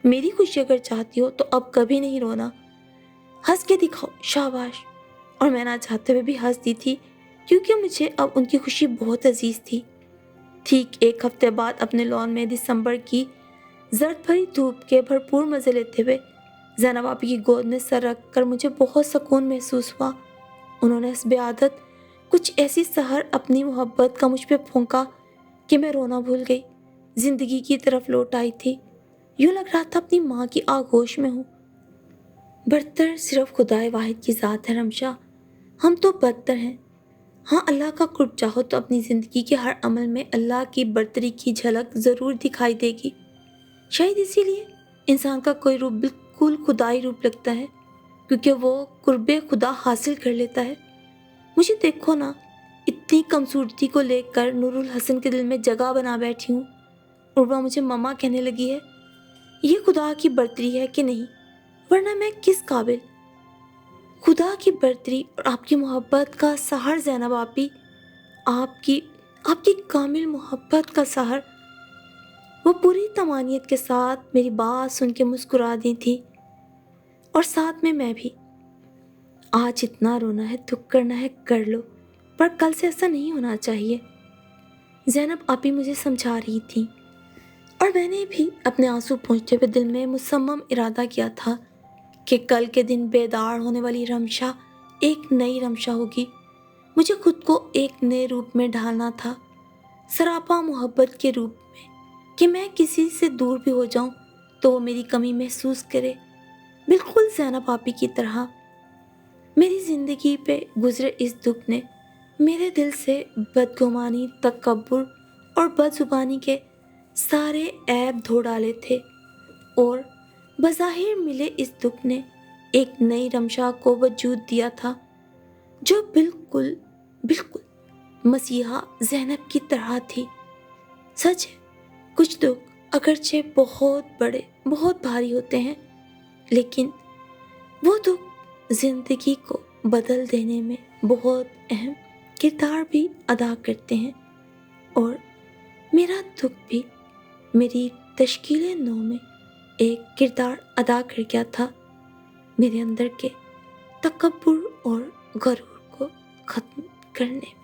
میری خوشی اگر چاہتی ہو تو اب کبھی نہیں رونا، ہنس کے دکھاؤ، شاباش۔ اور میں نہ چاہتے ہوئے بھی ہنس دی تھی، کیونکہ مجھے اب ان کی خوشی بہت عزیز تھی۔ ٹھیک ایک ہفتے بعد اپنے لان میں دسمبر کی زرد بھری دھوپ کے بھرپور مزے لیتے ہوئے زینب آپی کی گود میں سر رکھ کر مجھے بہت سکون محسوس ہوا۔ انہوں نے حسب عادت کچھ ایسی سحر اپنی محبت کا مجھ پہ پھونکا کہ میں رونا بھول گئی، زندگی کی طرف لوٹ آئی تھی۔ یوں لگ رہا تھا اپنی ماں کی آغوش میں ہوں۔ برتر صرف خدائے واحد کی ذات ہے رمشا، ہم تو بدتر ہیں۔ ہاں، اللہ کا قرب چاہو تو اپنی زندگی کے ہر عمل میں اللہ کی برتری کی جھلک ضرور دکھائی دے گی۔ شاید اسی لیے انسان کا کوئی روپ بالکل خدائی روپ لگتا ہے، کیونکہ وہ قرب خدا حاصل کر لیتا ہے۔ مجھے دیکھو نا، اتنی کمصورتی کو لے کر نور الحسن کے دل میں جگہ بنا بیٹھی ہوں۔ عربا مجھے ماما کہنے لگی ہے۔ یہ خدا کی برتری ہے کہ نہیں، ورنہ میں کس قابل؟ خدا کی برتری اور آپ کی محبت کا سحر زینب آپی، آپ کی کامل محبت کا سحر۔ وہ پوری طمانیت کے ساتھ میری بات سن کے مسکرا دی تھی، اور ساتھ میں بھی۔ آج اتنا رونا ہے، دکھ کرنا ہے، کر لو، پر کل سے ایسا نہیں ہونا چاہیے، زینب آپی مجھے سمجھا رہی تھی۔ اور میں نے بھی اپنے آنسو پونچھتے ہوئے دل میں مصمم ارادہ کیا تھا کہ کل کے دن بیدار ہونے والی رمشا ایک نئی رمشا ہوگی۔ مجھے خود کو ایک نئے روپ میں ڈھالنا تھا، سراپا محبت کے روپ میں، کہ میں کسی سے دور بھی ہو جاؤں تو وہ میری کمی محسوس کرے، بالکل زینب آپی کی طرح۔ میری زندگی پہ گزرے اس دکھ نے میرے دل سے بدگمانی، تکبر اور بد زبانی کے سارے عیب دھو ڈالے تھے، اور بظاہر ملے اس دکھ نے ایک نئی رمشا کو وجود دیا تھا، جو بالکل مسیحا زینب کی طرح تھی۔ سچ ہے، کچھ دکھ اگرچہ بہت بڑے، بہت بھاری ہوتے ہیں، لیکن وہ دکھ زندگی کو بدل دینے میں بہت اہم کردار بھی ادا کرتے ہیں، اور میرا دکھ بھی میری تشکیل نو میں ایک کردار ادا کر گیا تھا، میرے اندر کے تکبر اور غرور کو ختم کرنے میں۔